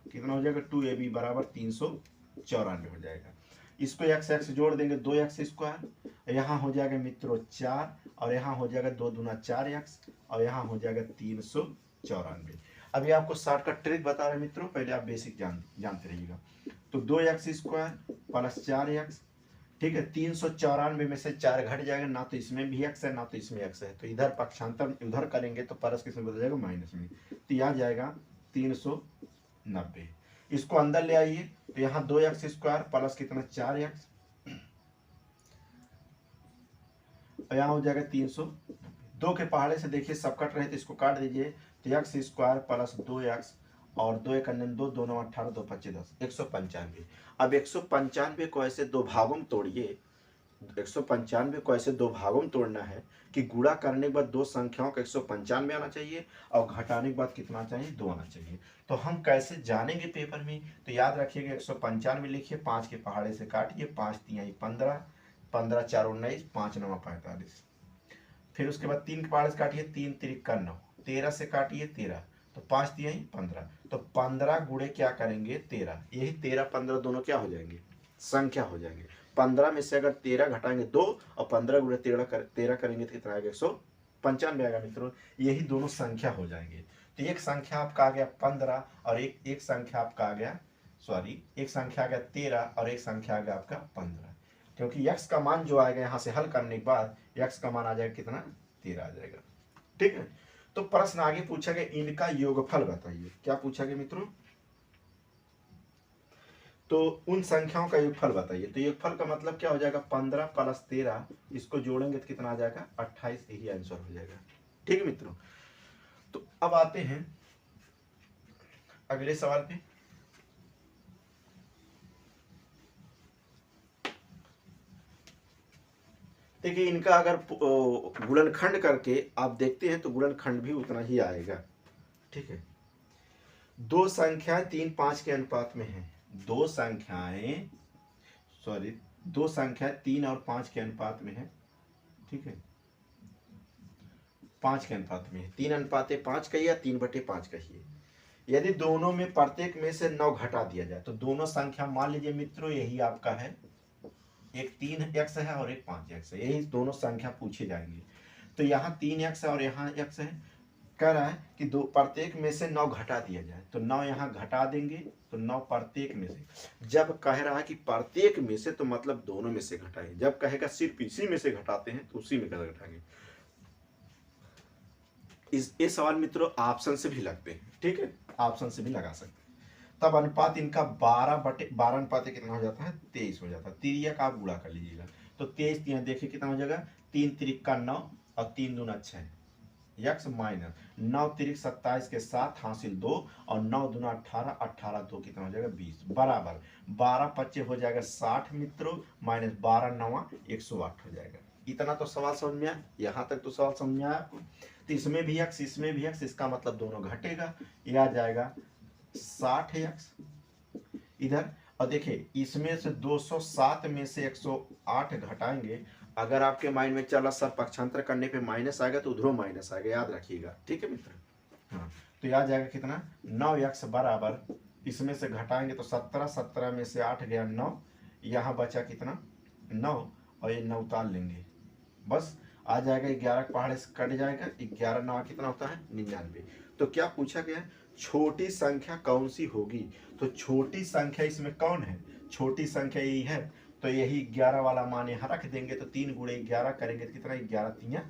कितना हो जाएगा, 2ab बराबर 394 हो जाएगा। इसको एक्स एक्स जोड़ देंगे, 2x स्क्वायर, यहाँ हो जाएगा मित्रों 4, और यहाँ हो जाएगा 2 दूना 4x, और यहाँ हो जाएगा 394। अभी आपको शॉर्टकट ट्रिक बता रहे हैं मित्रों, पहले आप बेसिक जानते रहिएगा। तो 2x स्क्वायर प्लस 4x, ठीक है, 394 में से 4 घट जाएगा, ना तो इसमें भी x है ना तो इसमें x है, तो इधर पक्षांतर उधर करेंगे तो प्लस किसमें बदल जाएगा, माइनस में, तो यहाँ जाएगा 390। इसको अंदर ले आइए, तो यहाँ 2x स्क्वायर प्लस कितना 4x, और यहाँ हो जाएगा 300। 2 के पहाड़े से देखिए सब कट रहे, तो इसको काट दीजिए, तो x स्क्वायर प्लस 2x और 2 एक 2 दोनों 18 2 25 10, 195। अब 195 को ऐसे 2 भागों में तोड़िए, 195 को ऐसे दो भागों में तोड़ना है कि गुणा करने के बाद दो संख्याओं का 195 आना चाहिए और घटाने के बाद कितना चाहिए, 2 आना चाहिए। तो हम कैसे जानेंगे पेपर में, तो याद रखिएगा 195 लिखिए, 5 के पहाड़े से काटिए, 5 तिहाई 15, 15 4 19, 5 9 45। फिर उसके बाद 3 के पहाड़े से काटिए, 3 तिरिक्का 9, 13 से काटिए 13, तो 5 तिहाई 15, तो 15 गुणे क्या करेंगे 13, यही 13 15 दोनों क्या हो जाएंगे, संख्या हो जाएंगे। 15 में से अगर 13 घटाएंगे 2 और 15 गुणे 13 करेंगे तो कितना आएगा, 195 आएगा मित्रों। यही दोनों संख्या हो जाएंगे। तो एक संख्या आपका आ गया 15 और एक संख्या आपका आ गया, एक संख्या आ गया 13 और एक संख्या आ गया आपका 15, क्योंकि x का मान जो आएगा यहाँ से हल करने के बाद x का मान आ जाएगा कितना, 13 आ जाएगा। ठीक है। तो प्रश्न आगे पूछा गया, इनका योगफल बताइए। क्या पूछा गया मित्रों, तो उन संख्याओं का योगफल बताइए। तो योगफल का मतलब क्या हो जाएगा, 15 प्लस 13, इसको जोड़ेंगे तो कितना आ जाएगा, 28, यही आंसर हो जाएगा। ठीक है मित्रों। तो अब आते हैं अगले सवाल पे। देखिए इनका अगर गुणनखंड करके आप देखते हैं तो गुणनखंड भी उतना ही आएगा। ठीक है। दो संख्याएं 3 5 के अनुपात में हैं। दो संख्याएं 3 और 5 के अनुपात में है। ठीक है, 5 के अनुपात में है। 3 अनुपात 5 कहिए या 3/5 कहिए। यदि दोनों में प्रत्येक में से 9 घटा दिया जाए तो दोनों संख्या मान लीजिए मित्रों यही आपका है, एक 3x है और एक 5x है, यही दोनों संख्या पूछे जाएंगे। तो यहाँ 3x है और यहाँ x है। कह रहा है कि दो प्रत्येक में से 9 घटा दिया जाए, तो 9 यहाँ घटा देंगे, तो 9 प्रत्येक में से। जब कह रहा है कि प्रत्येक में से तो मतलब दोनों में से घटाएंगे, जब कहेगा सिर्फ इसी में से घटाते हैं तो उसी में कैसे घटाएंगे। ये सवाल मित्रों ऑप्शन से भी लगते हैं। ठीक है, ऑप्शन से भी लगा सकते हैं। तब अनुपात इनका 12 अनुपात कितना हो जाता है, 23 हो जाता है। तिरिया का आप गुणा कर लीजिएगा तो 23 यहाँ देखिए कितना हो जाएगा, 3 तिरिक्का 9 और 3 दूना 6, यक्स माइनस 9 तिरिक 27 के साथ हासिल 2 और 9 दूना 18, 18 2 कितना हो जाएगा 20, बराबर 12 25 हो जाएगा 60 मित्रों, माइनस 12 9 108 हो जाएगा। इतना तो सवाल समझ में आया, यहाँ तक तो सवाल समझ में आया आपको। तो इसमें भी x इसमें भी x, इसका मतलब दोनों घटेगा, यह आ जाएगा 60x इधर। और देखिए इसमें से 207 में से 108 घटाएंगे, अगर आपके माइंड में चला सर पक्षांतर करने पे माइनस आएगा तो उधरों माइनस आएगा, याद रखिएगा। ठीक है मित्र। हाँ, तो याद जाएगा कितना, 9x बराबर, इसमें से घटाएंगे तो 17, 17 में से 8 गया 9, यहाँ बचा कितना 9 और ये 9 उतार लेंगे, बस आ जाएगा 11 पहाड़े से कट जाएगा, 11 9 कितना होता है 99। तो क्या पूछा गया, छोटी संख्या कौन सी होगी। तो छोटी संख्या इसमें कौन है, छोटी संख्या यही है, तो यही 11 वाला मान यहाँ रख देंगे, तो 3 गुणे 11 करेंगे तो कितना, 11 3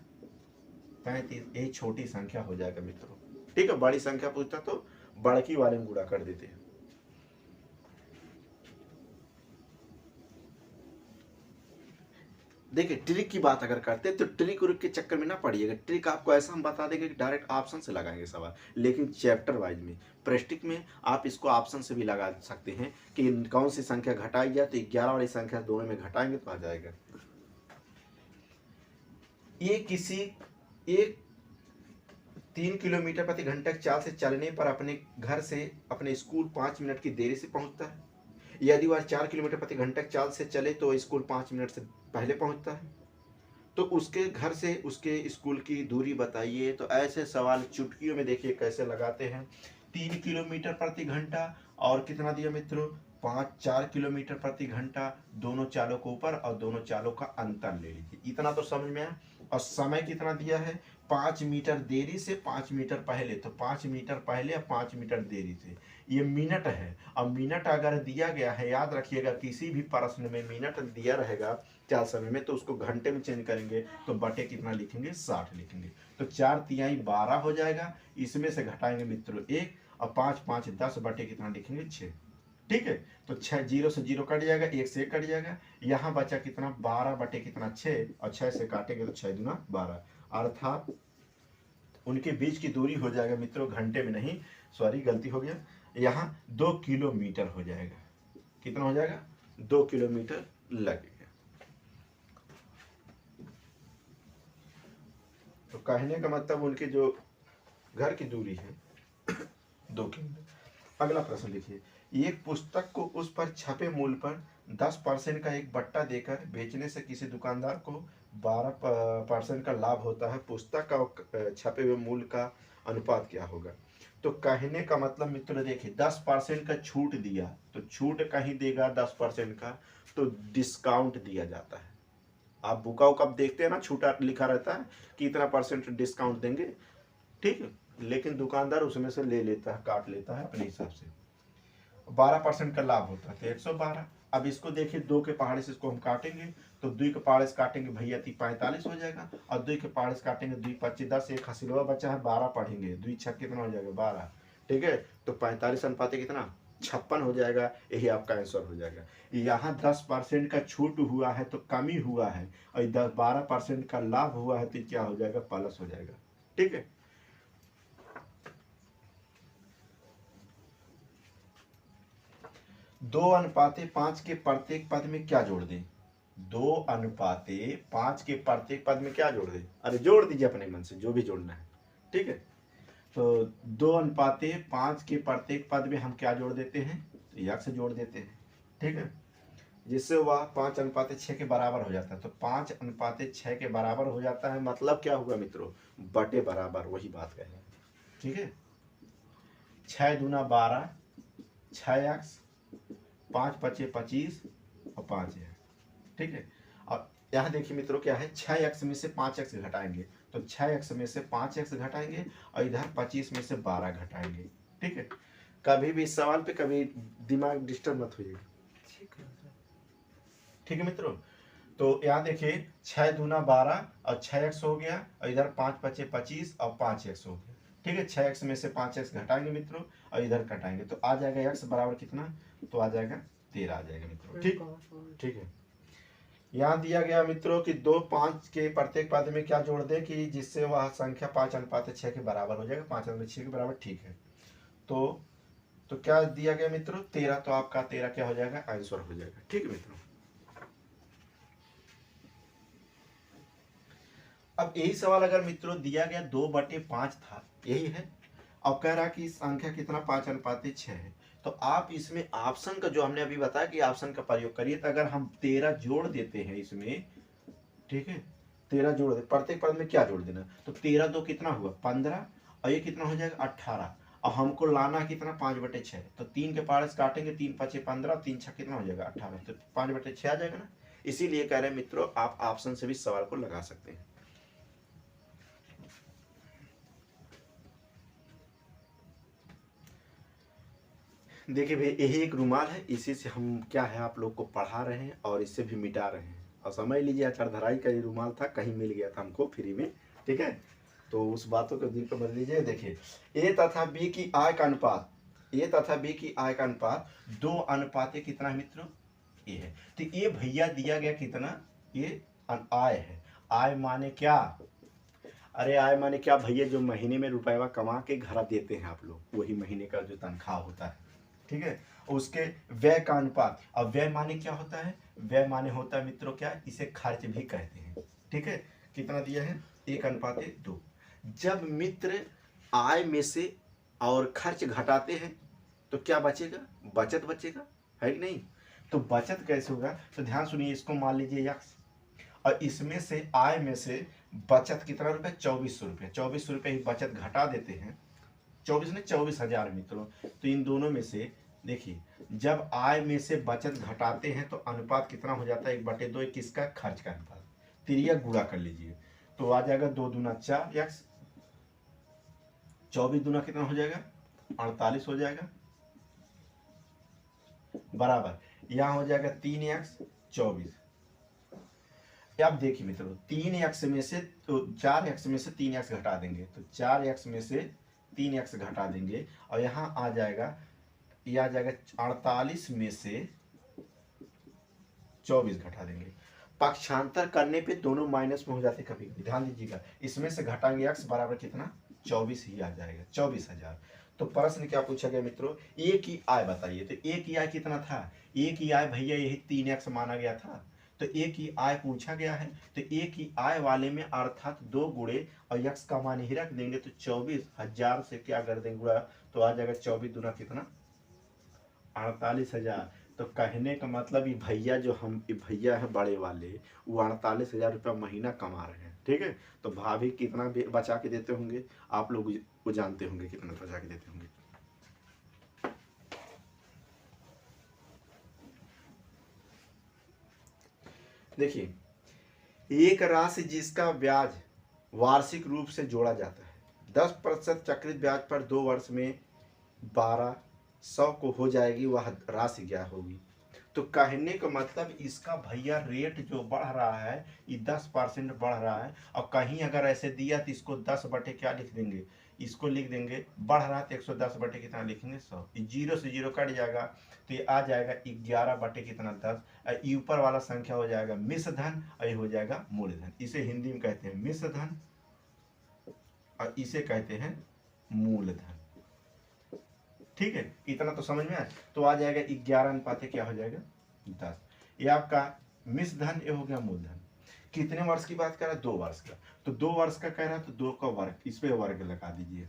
35, यही छोटी संख्या हो जाएगा मित्रों। ठीक है, बड़ी संख्या पूछता तो बड़की वाले में गुणा कर देते हैं। देखिए ट्रिक की बात अगर करते हैं तो ट्रिक उरिक के चक्कर में ना पड़िएगा। ट्रिक आपको ऐसा हम बता देंगे कि डायरेक्ट ऑप्शन से लगाएंगे सवाल, लेकिन चैप्टर वाइज में प्रैक्टिस में आप इसको ऑप्शन से भी लगा सकते हैं कि कौन सी संख्या घटाई जाए, तो 11 वाली संख्या दोनों में घटाएंगे तो आ जाएगा। एक 3 किलोमीटर प्रति घंटा की चाल से चलने पर अपने घर से अपने स्कूल 5 मिनट की देरी से पहुंचता है। यदि वह 4 किलोमीटर प्रति घंटा की चाल से चले तो स्कूल 5 मिनट से पहले पहुंचता है। तो उसके घर से उसके स्कूल की दूरी बताइए। तो ऐसे सवाल चुटकियों में देखिए कैसे लगाते हैं। 3 किलोमीटर प्रति घंटा और कितना दिया मित्रों, 4 किलोमीटर प्रति घंटा, दोनों चालों को ऊपर और दोनों चालों का अंतर ले लीजिए, इतना तो समझ में आया। और समय कितना दिया है, 5 मीटर देरी से 5 मीटर पहले, तो 5 मीटर पहले और 5 मीटर देरी से, ये मिनट है। और मिनट अगर दिया गया है, याद रखिएगा किसी भी प्रश्न में मिनट दिया रहेगा चाल समय में तो उसको घंटे में चेंज करेंगे तो बटे कितना लिखेंगे, 60 लिखेंगे। तो 4 तिहाई 12 हो जाएगा, इसमें से घटाएंगे मित्रों 1 और 5 5 10 बटे कितना लिखेंगे 6। ठीक है, तो 6 0 से 0 कट जाएगा, 1 से 1 कट जाएगा, यहाँ बचा कितना 12 बटे कितना 6, और 6 से काटेंगे तो 6 दूना 12, अर्थात उनके बीच की दूरी हो जाएगा मित्रों, घंटे में नहीं, सॉरी गलती हो गया, यहाँ 2 किलोमीटर हो जाएगा। कितना हो जाएगा, 2 किलोमीटर लगेगा। कहने का मतलब उनके जो घर की दूरी है 2 किलोमीटर। अगला प्रश्न लिखिए, एक पुस्तक को उस पर छपे मूल्य पर 10% का एक बट्टा देकर बेचने से किसी दुकानदार को 12% का लाभ होता है, पुस्तक का छपे हुए मूल्य का अनुपात क्या होगा। तो कहने का मतलब मित्र देखिए 10% का छूट दिया, तो छूट कहीं देगा 10% का, तो डिस्काउंट दिया जाता है। आप बुका कब देखते हैं ना, छूटा लिखा रहता है कि इतना परसेंट डिस्काउंट देंगे, ठीक है, लेकिन दुकानदार उसमें से ले लेता है, काट लेता है अपने हिसाब से। 12% का लाभ होता है तो 112। अब इसको देखिए 2 के पहाड़े से इसको हम काटेंगे, तो 2 के पहाड़े से काटेंगे भैया 45 हो जाएगा, और 2 के पहाड़े से काटेंगे 2 25 10, एक हसीलवा बचा है 12 पढ़ेंगे, 2 6 कितना हो जाएगा 12, ठीक है। तो 45 अनुपात कितना 56 हो जाएगा, यही आपका आंसर हो जाएगा। यहाँ 10% का छूट हुआ है तो कमी हुआ है, और 12% का लाभ हुआ है तो क्या हो जाएगा, प्लस हो जाएगा, ठीक है। 2:5 के प्रत्येक पद में क्या जोड़ दें। 2:5 के प्रत्येक पद में क्या जोड़ दें, अरे जोड़ दीजिए अपने मन से जो भी जोड़ना है, ठीक है। तो 2:5 के प्रत्येक पद में हम क्या जोड़ देते हैं, तो यक्स जोड़ देते हैं, ठीक है, जिससे वह 5:6 के बराबर हो जाता है। तो 5:6 के बराबर हो जाता है, मतलब क्या हुआ मित्रों, बटे बराबर, वही बात कहें, ठीक है। 6 दूना 12, 6x, 5 पचे 25 और 5 है, ठीक है। और यहाँ देखिए मित्रों क्या है, 6x में से 5x घटाएंगे, तो 6x में से 5x घटाएंगे, और इधर 25 में से 12 घटाएंगे, ठीक है। कभी भी इस सवाल पे कभी दिमाग डिस्टर्ब मत होइएगा, ठीक है मित्रों। तो यहाँ देखिए 6 दूना 12 और 6x हो गया, और इधर 5 पचे 25 और 5x हो गया, ठीक है। 6x में से 5x घटाएंगे मित्रों, और इधर घटाएंगे, तो आ जाएगा x बराबर कितना, तो आ जाएगा 13 आ जाएगा मित्रों, ठीक है। यहाँ दिया गया मित्रों कि 2:5 के प्रत्येक पद में क्या जोड़ दें कि जिससे वह संख्या 5:6 के बराबर हो जाएगा, 5:6 के बराबर, ठीक है। तो क्या दिया गया मित्रों, 13, तो आपका 13 क्या हो जाएगा, आंसर हो जाएगा, ठीक है मित्रों। अब यही सवाल अगर मित्रों दिया गया 2/5 था, यही है, अब कह रहा कि संख्या कितना 5:6 है, तो आप इसमें ऑप्शन का जो हमने अभी बताया कि ऑप्शन का प्रयोग करिए, तो अगर हम 13 जोड़ देते हैं इसमें, ठीक है, 13 जोड़ दे, प्रत्येक पद में क्या जोड़ देना, तो 13 2 कितना हुआ 15, और ये कितना हो जाएगा 18, और हमको लाना कितना 5/6, तो 3 के पहाड़े से काटेंगे, 3 5 15, 3 6 कितना हो जाएगा 18, तो 5/6 आ जाएगा ना। इसीलिए कह रहे हैं मित्रों आप ऑप्शन से भी सवाल को लगा सकते हैं। देखिए भाई यही एक रुमाल है, इसी से हम क्या है आप लोग को पढ़ा रहे हैं और इससे भी मिटा रहे हैं, और समझ लीजिए अचारधराई का ये रुमाल था, कहीं मिल गया था हमको फ्री में, ठीक है। तो उस बातों को दिल को बदल लीजिए। देखिए ए तथा बी की आय का अनुपात, ए तथा बी की आय का अनुपात 2 कितना है मित्रों, ये है। तो ये भैया दिया गया कितना, ये आय है, आय माने क्या, अरे आय माने क्या भैया, जो महीने में रुपया कमा के घर देते हैं आप लोग, वही महीने का जो तनख्वाह होता है, ठीक है। उसके व्यय का अनुपात, अब व्यय माने क्या होता है, व्यय माने होता है मित्रों क्या, इसे खर्च भी कहते हैं, ठीक है। कितना दिया है 1:2। जब मित्र आय में से और खर्च घटाते हैं तो क्या बचेगा, बचत बचेगा, है कि नहीं। तो बचत कैसे होगा, तो ध्यान सुनिए, इसको मान लीजिए यक्स, और इसमें से आय में से बचत कितना रुपए, 2400 रुपये, 2400 रुपये ही बचत घटा देते हैं, 24,000 मित्रों। तो इन दोनों में से देखिए जब आय में से बचत घटाते हैं तो अनुपात कितना हो जाता है, 1/2, किसका, खर्च का अनुपात, तिरिया गुणा कर लीजिए, तो आ जाएगा 2 दूना 4 यक्स, 24 दूना कितना हो जाएगा 48 हो जाएगा, बराबर यहाँ हो जाएगा 3x 24। अब देखिए मित्रों 3x में से, तो 4x में से 3x घटा देंगे, तो 4x में से 3x घटा देंगे, और यहाँ आ जाएगा, ये आ जाएगा 48 में से 24 घटा देंगे। पक्षांतर करने पे दोनों माइनस में हो जाते, कभी कभी ध्यान दीजिएगा, इसमें से घटाएंगे x बराबर कितना 24 ही आ जाएगा, 24,000। तो प्रश्न क्या पूछा गया मित्रों, ए की आय बताइए, तो ए की आय कितना था, ए की आय भैया यही 3x माना गया था, तो ए की आय पूछा गया है, तो ए की आय वाले में अर्थात 2 गुणे और यक्स का मान ही रख देंगे, तो 24,000 से क्या कर देंगे गुणा, तो आ जाएगा 24 दूना कितना 48,000। तो कहने का मतलब ये भैया जो हम भैया है बड़े वाले, वो 48,000 रुपया महीना कमा रहे हैं, ठीक है। तो भाभी कितना बचा के देते होंगे, आप लोग वो जानते होंगे कितना बचा के देते होंगे। देखिए, एक राशि जिसका ब्याज वार्षिक रूप से जोड़ा जाता है, 10% चक्रित ब्याज पर 2 वर्ष में 1200 को हो जाएगी, वह राशि क्या होगी। तो कहने का मतलब इसका भैया रेट जो बढ़ रहा है ये 10% बढ़ रहा है, और कहीं अगर ऐसे दिया तो इसको 10 बटे क्या लिख देंगे, इसको लिख देंगे बढ़ रहा है तो 110 बटे कितना लिखेंगे 100, जीरो से जीरो कट जाएगा, तो ये आ जाएगा 11 बटे कितना 10। ये ऊपर वाला संख्या हो जाएगा मिश्र धन और ये हो जाएगा मूलधन। इसे हिंदी में कहते हैं मिश्र धन और इसे कहते हैं मूलधन, ठीक है। इतना तो समझ में आया। तो आ जाएगा 11 अनुपात क्या हो जाएगा 10। ये आपका मिश्र धन, ये हो गया मूलधन। कितने वर्ष की बात कर रहा है, 2 वर्ष का। तो 2 वर्ष का कह रहा है तो 2 का वर्ग, इस पे वर्ग लगा दीजिए,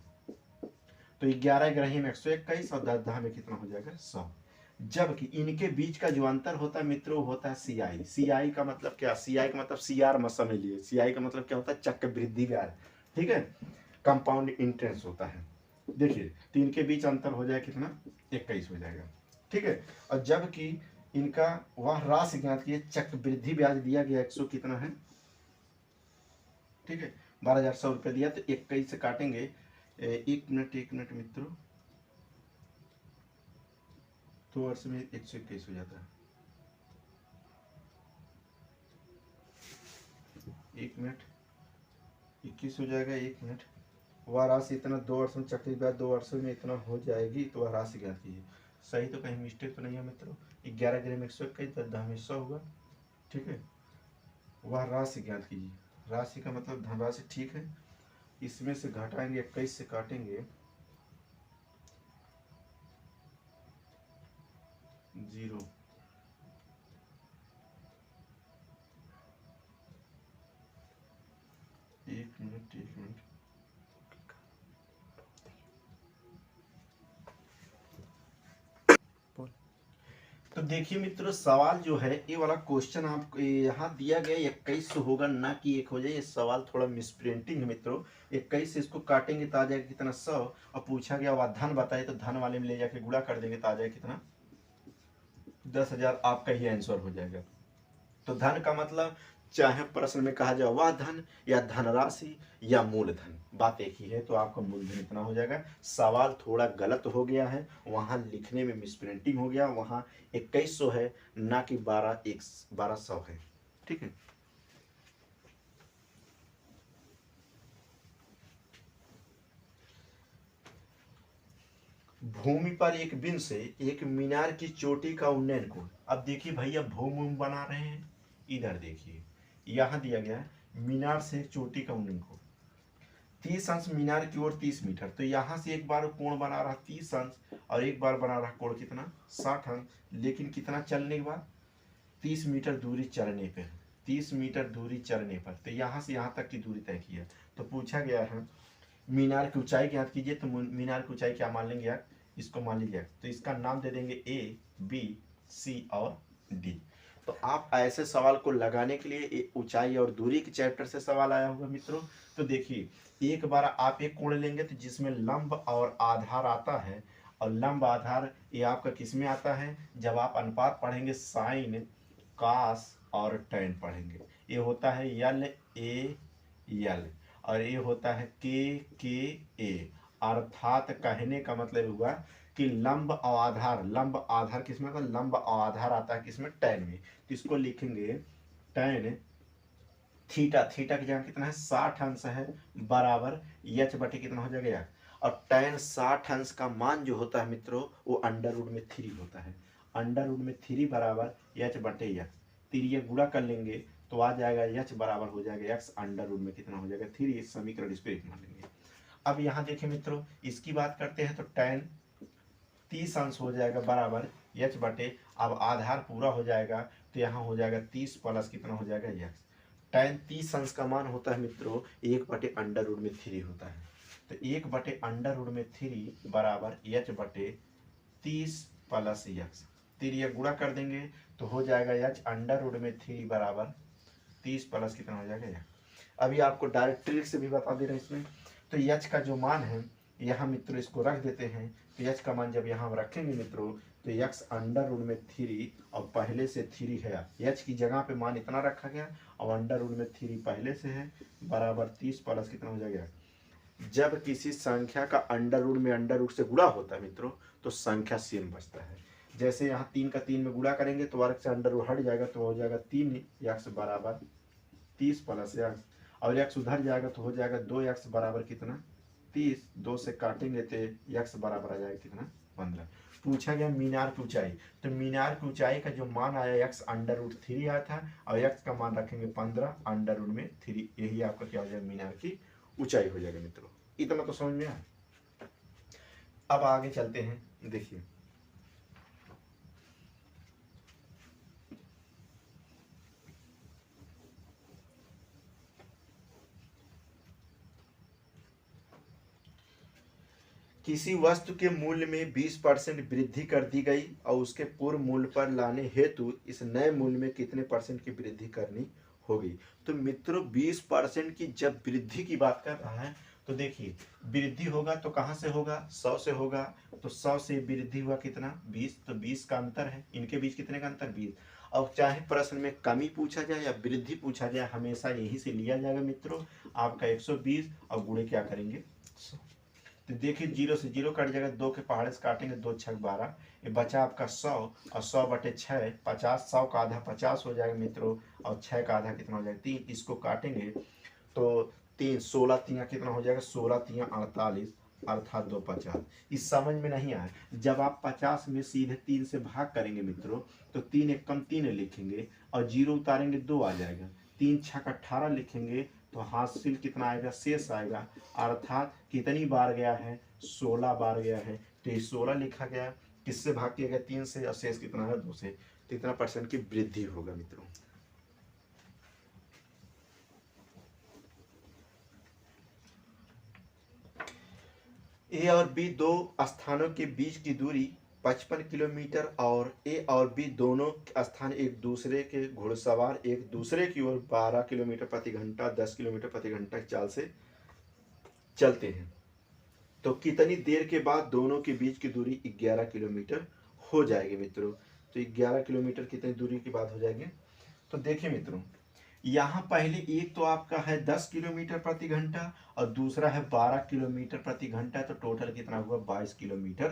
तो 11 ग्रही में 121 और 10 दहा में कितना हो जाएगा 100। जबकि इनके बीच का जो अंतर होता है मित्रों होता है सीआई। सीआई का मतलब क्या, सीआई का मतलब सीआर मत समझ लिए, सीआई का मतलब क्या होता है चक्रवृद्धि ब्याज, ठीक है, कंपाउंड इंटरेस्ट होता है। देखिए, तो इनके बीच अंतर हो जाए कितना 21 हो जाएगा, ठीक है। और जबकि इनका वह राशि ज्ञात की चक्रवृद्धि ब्याज दिया गया 100 कितना है, ठीक है, 12,100 रुपये दिया, तो 21 से काटेंगे, एक मिनट मित्रों, 2 वर्ष में 121 हो जाता है, एक मिनट 21 हो जाएगा, एक मिनट। वह राशि इतना 2 वर्ष में चक्रित ब्याज 2 वर्षों में इतना हो जाएगी, तो वह राशि ज्ञात कीजिए। सही तो कहीं मिस्टेक तो नहीं है मित्रों, 11 ग्राम 121 10 में 100 होगा, ठीक है। वह राशि ज्ञात कीजिए, राशि का मतलब धनराशि, ठीक है। इसमें से घटाएंगे 21 से काटेंगे 0, एक मिनट। तो देखिए मित्रों, सवाल जो है ये वाला क्वेश्चन आपको यहाँ दिया गया 21 होगा ना कि 1 हो जाए, ये सवाल थोड़ा मिसप्रिंटिंग है मित्रों। 21 से इसको काटेंगे तो आ जाएगा कितना 100, और पूछा गया वह धन बताए तो धन वाले में ले जाके गुणा कर देंगे तो आ जाएगा कितना 10,000, आपका ही आंसर हो जाएगा। तो धन का मतलब चाहे प्रश्न में कहा जाए वह धन या धनराशि या मूलधन, बात एक ही है, तो आपका मूलधन इतना हो जाएगा। सवाल थोड़ा गलत हो गया है, वहां लिखने में मिसप्रिंटिंग हो गया, वहां 2100 है ना कि 1200 है, ठीक है। भूमि पर एक बिंदु से एक मीनार की चोटी का उन्नयन कोण, अब देखिए भैया भूमि बना रहे हैं, इधर देखिए यहां दिया गया है मीनार से एक चोटी का उन्नयन कोण 30 अंश, मीनार की ओर 30 मीटर, तो यहां से एक बार कोण बना रहा 30 अंश और एक बार बना रहा कोण कितना 60 अंश, लेकिन कितना चलने के बाद 30 मीटर दूरी चलने पे, 30 मीटर दूरी चलने पर, तो यहाँ से यहाँ तक की दूरी तय की है। तो पूछा गया है मीनार की ऊंचाई ज्ञात कीजिए, तो मीनार की ऊंचाई क्या मान लेंगे यार, इसको मान लीजिए, तो इसका नाम दे देंगे ए बी सी और डी। तो आप ऐसे सवाल को लगाने के लिए ऊंचाई और दूरी के चैप्टर से सवाल आया होगा मित्रों। तो देखिए, एक बार आप एक कोण लेंगे तो जिसमें लंब और आधार आता है, और लंब आधार ये आपका किस में आता है, जब आप अनुपात पढ़ेंगे साइन कास और टैन पढ़ेंगे, ये होता है यल ए यल और ये होता है के ए, अर्थात कहने का मतलब हुआ कि लंब और आधार, लंब आधार किसमें आता है, लंब और आधार आता है किसमें टैन में, तो इसको लिखेंगे टैन थीटा, थीटा की जगह कितना है 60 अंश है, बराबर एच बटे कितना हो जाएगा, और टैन 60 अंश का मान जो होता है मित्रों वो अंडर रूट में 3 होता है, अंडर रूट में 3 बराबर एच बटे एच, तिरिये गुणा कर लेंगे तो आ जाएगा एच बराबर हो जाएगा एक्स, अंडर रूट में कितना हो जाएगा 3, समीकरण इस पर 1 मान लेंगे। अब यहाँ देखिए मित्रों, इसकी बात करते हैं तो टैन 30 अंश हो जाएगा बराबर एच बटे, अब आधार पूरा हो जाएगा तो यहाँ हो जाएगा 30 प्लस कितना हो जाएगा यक्स। tan 30 अंश का मान होता है मित्रों 1/√3 होता है। तो 1/√3 बराबर एच बटे 30 प्लस यक्स। ये गुणा कर देंगे तो हो जाएगा h√3 बराबर 30 प्लस कितना हो जाएगा यक्स। अभी आपको डायरेक्ट ट्रिक से भी बता दे रहे हैं इसमें। तो यच का जो मान है यहाँ मित्रों इसको रख देते हैं। तो यच का मान जब यहाँ हम रखेंगे मित्रों तो यक्स √3 और पहले से 3 है, यच की जगह पे मान इतना रखा गया और √3 पहले से है बराबर 30 प्लस कितना हो जाएगा। जब किसी संख्या का अंडर रूट से गुणा होता है मित्रों तो संख्या सेम बचता है। जैसे यहाँ 3 का 3 में गुणा करेंगे तो वर्ग से अंडर रूट हट जाएगा तो हो जाएगा 3 यक्स बराबर 30 प्लस यक्स, और यक्स उधर जाएगा तो हो जाएगा 2 यक्स बराबर कितना 30। 2 से काटेंगे तो यक्स बराबर आ जाएगा कितना 15। पूछा गया मीनार की ऊंचाई, तो मीनार की ऊंचाई का जो मान आया यक्स √3 आया था और यक्स का मान रखेंगे 15 √3, यही आपका क्या हो जाएगा मीनार की ऊंचाई हो जाएगा मित्रों। इतना तो समझ में आया। अब आगे चलते हैं। देखिए किसी वस्तु के मूल्य में 20% वृद्धि कर दी गई और उसके पूर्व मूल्य पर लाने हेतु इस नए मूल्य में कितने परसेंट की वृद्धि करनी होगी। तो मित्रों 20% की जब वृद्धि की बात कर रहा है तो देखिए वृद्धि होगा तो कहाँ से होगा 100 से होगा। तो 100 से वृद्धि हुआ कितना 20, तो 20 का अंतर है, इनके बीच कितने का अंतर 20। अब चाहे प्रश्न में कमी पूछा जाए या वृद्धि पूछा जाए हमेशा यही से लिया जाएगा मित्रों आपका 120 और गुणे क्या करेंगे 100। तो देखिए 0 से 0 कट जाएगा, 2 के पहाड़े से काटेंगे 2 6 12, ये बचा आपका 100 और 100/6 50, 100 का आधा 50 हो जाएगा मित्रों और 6 का आधा कितना हो जाएगा 3। इसको काटेंगे तो 3 16 3 कितना हो जाएगा 16 3 48 अर्थात 2 50। इस समझ में नहीं आया, जब आप 50 में सीधे 3 से भाग करेंगे मित्रों तो 3 एक कम 3 लिखेंगे और 0 उतारेंगे 2 आ जाएगा। 3 6 18 लिखेंगे तो हासिल कितना आएगा शेष आएगा, अर्थात कितनी बार गया है 16 बार गया है। तो ये 16 लिखा गया, किससे भाग किया गया 3 से, और शेष कितना है 2 से। तो इतना परसेंट की वृद्धि होगा मित्रों। ए और बी दो स्थानों के बीच की दूरी 55 किलोमीटर और ए और बी दोनों स्थान एक दूसरे के घुड़सवार एक दूसरे की ओर 12 किलोमीटर प्रति घंटा 10 किलोमीटर प्रति घंटा की चाल से चलते हैं, तो कितनी देर के बाद दोनों के बीच की दूरी 11 किलोमीटर हो जाएगी मित्रों। तो 11 किलोमीटर कितनी दूरी के बाद हो जाएगी। तो देखिए मित्रों यहाँ पहले एक तो आपका है 10 किलोमीटर प्रति घंटा और दूसरा है 12 किलोमीटर प्रति घंटा, तो टोटल कितना हुआ 22 किलोमीटर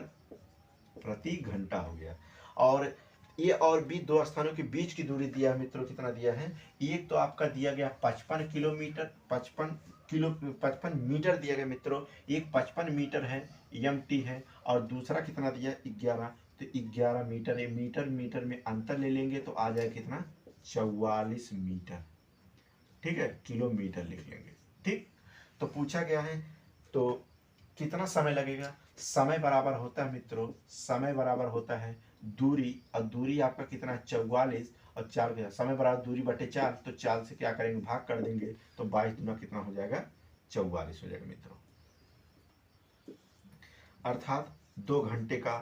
प्रति घंटा हो गया। और ए और बी दो स्थानों के बीच की दूरी दिया है मित्रों, कितना दिया है, एक तो आपका दिया गया 55 किलोमीटर 55 मीटर दिया गया मित्रों, एक 55 मीटर है mt है और दूसरा कितना दिया 11, तो 11 मीटर है। मीटर मीटर में अंतर ले लेंगे तो आ जाए कितना 44 मीटर, ठीक है, किलोमीटर लिख लेंगे। ठीक, तो पूछा गया है तो कितना समय लगेगा, समय बराबर होता है मित्रों, समय बराबर होता है दूरी, और दूरी आपका कितना 44 और 4 के समय बराबर दूरी बटे 4, तो 4 से क्या करेंगे भाग कर देंगे तो 22 दूना कितना हो जाएगा 44 हो जाएगा मित्रों, अर्थात 2 घंटे का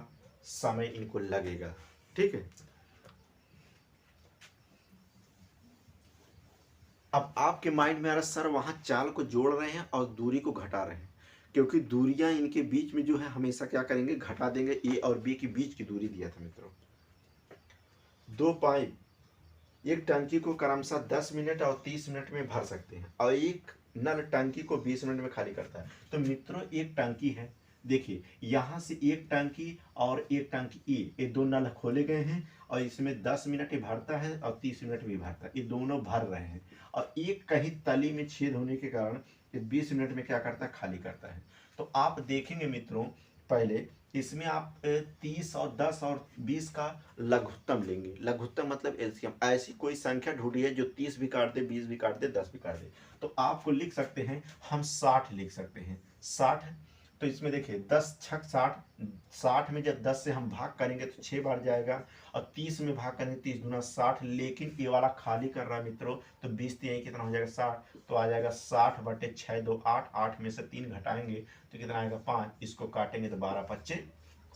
समय इनको लगेगा। ठीक है, अब आपके माइंड में आ रहा सर वहां चाल को जोड़ रहे हैं और दूरी को घटा रहे हैं, क्योंकि दूरियां इनके बीच में जो है हमेशा क्या करेंगे घटा देंगे। ए और बी के बीच की दूरी दिया था मित्रों। 2 पाइप एक टंकी को क्रमशः 10 मिनट और 30 मिनट में भर सकते हैं और एक नल टंकी को 20 मिनट में खाली करता है। तो मित्रों एक टंकी है, देखिए यहाँ से एक टंकी और एक टंकी ये दो नल खोले गए हैं और इसमें 10 मिनट ही भरता है और 30 मिनट भी भरता है, ये दोनों भर रहे हैं और एक कहीं तली में छेद होने के कारण ये 20 मिनट में क्या करता है खाली करता है। तो आप देखेंगे मित्रों पहले इसमें आप 30 और 10 और 20 का लघुत्तम लेंगे। लघुत्तम मतलब एलसीएम, ऐसी कोई संख्या ढूंढी है जो 30 भी काट दे 20 भी काट दे 10 भी काट दे। तो आपको लिख सकते हैं हम 60 लिख सकते हैं 60, तो इसमें देखिए 10 छक 60, 60 में जब 10 से हम भाग करेंगे तो 6 बार जाएगा, और 30 में भाग करेंगे 30 दूना 60, लेकिन ये वाला खाली कर रहा है मित्रों, तो 20 यही कितना हो जाएगा 60, तो आ जाएगा 60 बटे 6 2 8, 8 में से 3 घटाएंगे तो कितना आएगा 5, इसको काटेंगे तो 12 25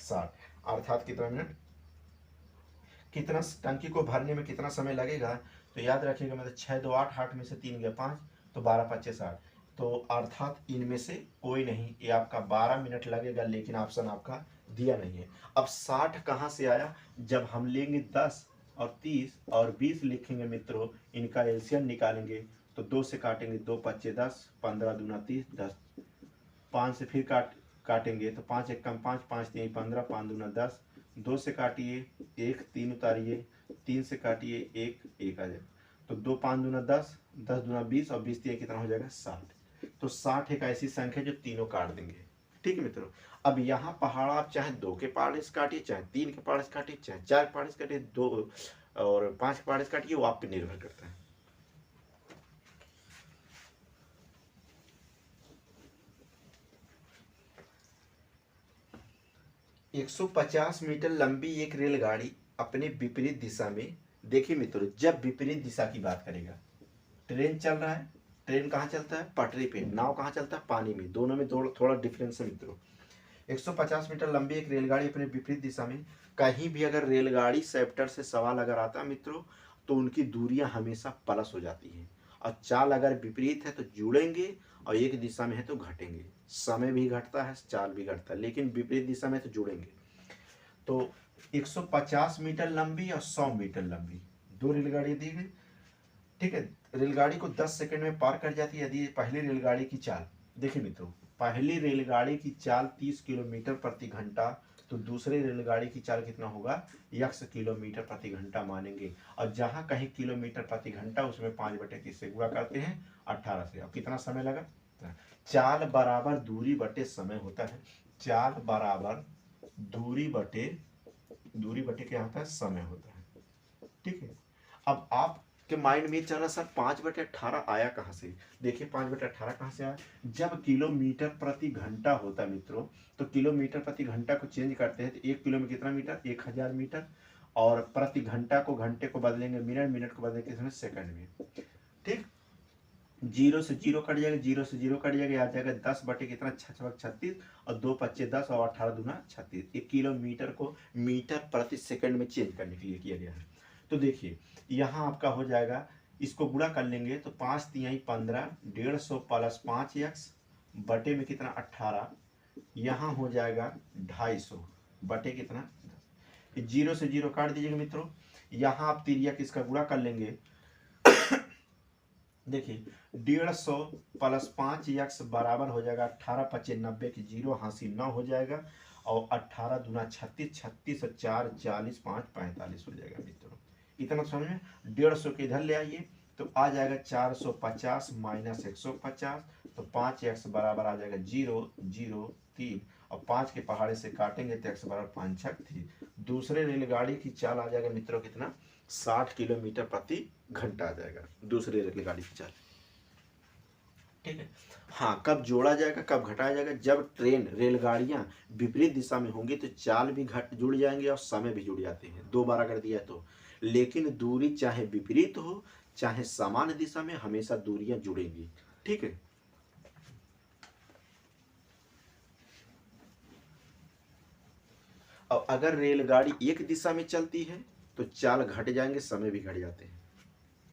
60, अर्थात कितना मिनट, कितना टंकी को भरने में कितना समय लगेगा, तो याद रखिएगा मतलब 6 2 8, 8 में से 3 गया 5, तो 12 25 60, तो अर्थात इनमें से कोई नहीं, ये आपका 12 मिनट लगेगा, लेकिन ऑप्शन आपका दिया नहीं है। अब 60 कहाँ से आया, जब हम लेंगे 10 और 30 और 20 लिखेंगे मित्रों, इनका एलसीएम निकालेंगे, तो 2 से काटेंगे 2 25 10, 15 दूना 30 10, 5 से फिर काटेंगे तो 5 एक कम 5, 5 3 15, 5 दूना 10, 2 से काटिए 1 3 उतारिए, 3 से काटिए 1 1 आ जाएगा, तो 2 5 दूना 10, 10 दूना 20 और 20 कितना हो जाएगा 60, तो 60 एक ऐसी संख्या जो तीनों काट देंगे। ठीक है मित्रों, अब यहाँ पहाड़ आप चाहे 2 के पहाड़ से काटिए, चाहे 3 के पहाड़ से काटिए, चाहे 4 के पहाड़ से काटिए, 2 और 5 के पहाड़ से काटिए, वो आप पे निर्भर करता है। एक 150 मीटर लंबी एक रेलगाड़ी अपने विपरीत दिशा में, देखिए मित्रों, जब विपरीत दिशा की बात करेगा, ट्रेन चल रहा है, ट्रेन कहाँ चलता है, पटरी पे, नाव कहाँ चलता है, पानी में, दोनों में थोड़ा डिफरेंस है मित्रों। 150 मीटर लंबी एक रेलगाड़ी अपने विपरीत दिशा में, कहीं भी अगर रेलगाड़ी सेप्टर से सवाल अगर आता है मित्रों, तो उनकी दूरियां हमेशा प्लस हो जाती हैं, और चाल अगर विपरीत है तो जुड़ेंगे, और एक दिशा में है तो घटेंगे, समय भी घटता है चाल भी घटता है, लेकिन विपरीत दिशा में तो जुड़ेंगे। तो 150 मीटर लंबी और 100 मीटर लंबी दो रेलगाड़ी दी गई, ठीक है, रेलगाड़ी को 10 सेकंड में पार कर जाती है यदि पहली रेलगाड़ी की चाल, देखिए मित्रों, पहली रेलगाड़ी की चाल 30 किलोमीटर प्रति घंटा, तो दूसरे रेलगाड़ी की चाल कितना होगा, यक्स किलोमीटर प्रति घंटा मानेंगे, और जहां कहीं किलोमीटर प्रति घंटा उसमें 5/30 से गुणा करते हैं 18 से। अब कितना समय लगा, चाल बराबर दूरी बटे समय होता है, चाल बराबर दूरी बटे क्या होता है, समय होता है। ठीक है, अब आपके माइंड में चल रहा सर 5/18 आया कहाँ से, देखिए 5/18 कहाँ से आया, जब किलोमीटर प्रति घंटा होता है मित्रों, तो किलोमीटर प्रति घंटा को चेंज करते हैं तो 1 किलो में कितना मीटर, 1000 मीटर, और प्रति घंटा को घंटे को बदलेंगे मिनट, मिनट को बदलेंगे किसमें, सेकंड में। ठीक, 0 से 0 कट जाएगा, 0 से 0 कट जाएगा, आ जाएगा 10 बटे कितना 36, और 2 25 10 और 18 दूना 36, 1 किलोमीटर को मीटर प्रति सेकंड में चेंज करने के लिए किया गया है। तो देखिए यहाँ आपका हो जाएगा, इसको गुणा कर लेंगे तो 5 3 15, 150 प्लस 5x बटे में कितना 18, यहाँ हो जाएगा 250 बटे कितना 0 से 0 काट दीजिएगा मित्रों, यहाँ आप तिर्यक इसका गुणा कर लेंगे, देखिए 150 प्लस 5x बराबर हो जाएगा 18 25 90 की 0 हासिल 9 हो जाएगा, और 18 दूना 36, 36 और 4 40, 5 45 हो जाएगा मित्रों। इतना समझ में, 150 के इधर ले आइए तो आ जाएगा 450 माइनस 150, तो 5x बराबर आ जाएगा 0 0 3, और 5 के पहाड़े से काटेंगे तो x बराबर 5 6 3, दूसरे रेलगाड़ी की चाल आ जाएगा मित्रों कितना, 60 किलोमीटर प्रति घंटा आ जाएगा दूसरी रेलगाड़ी की चाल। ठीक है, हाँ, कब जोड़ा जाएगा कब घटाया जाएगा, जब ट्रेन रेलगाड़ियां विपरीत दिशा में होंगी तो चाल भी जुड़ जाएंगे और समय भी जुड़ जाते हैं, 2 बार अगर दिया तो, लेकिन दूरी चाहे विपरीत हो चाहे समान दिशा में, हमेशा दूरियां जुड़ेंगी। ठीक है, अब अगर रेलगाड़ी एक दिशा में चलती है तो चाल घट जाएंगे, समय भी घट जाते हैं।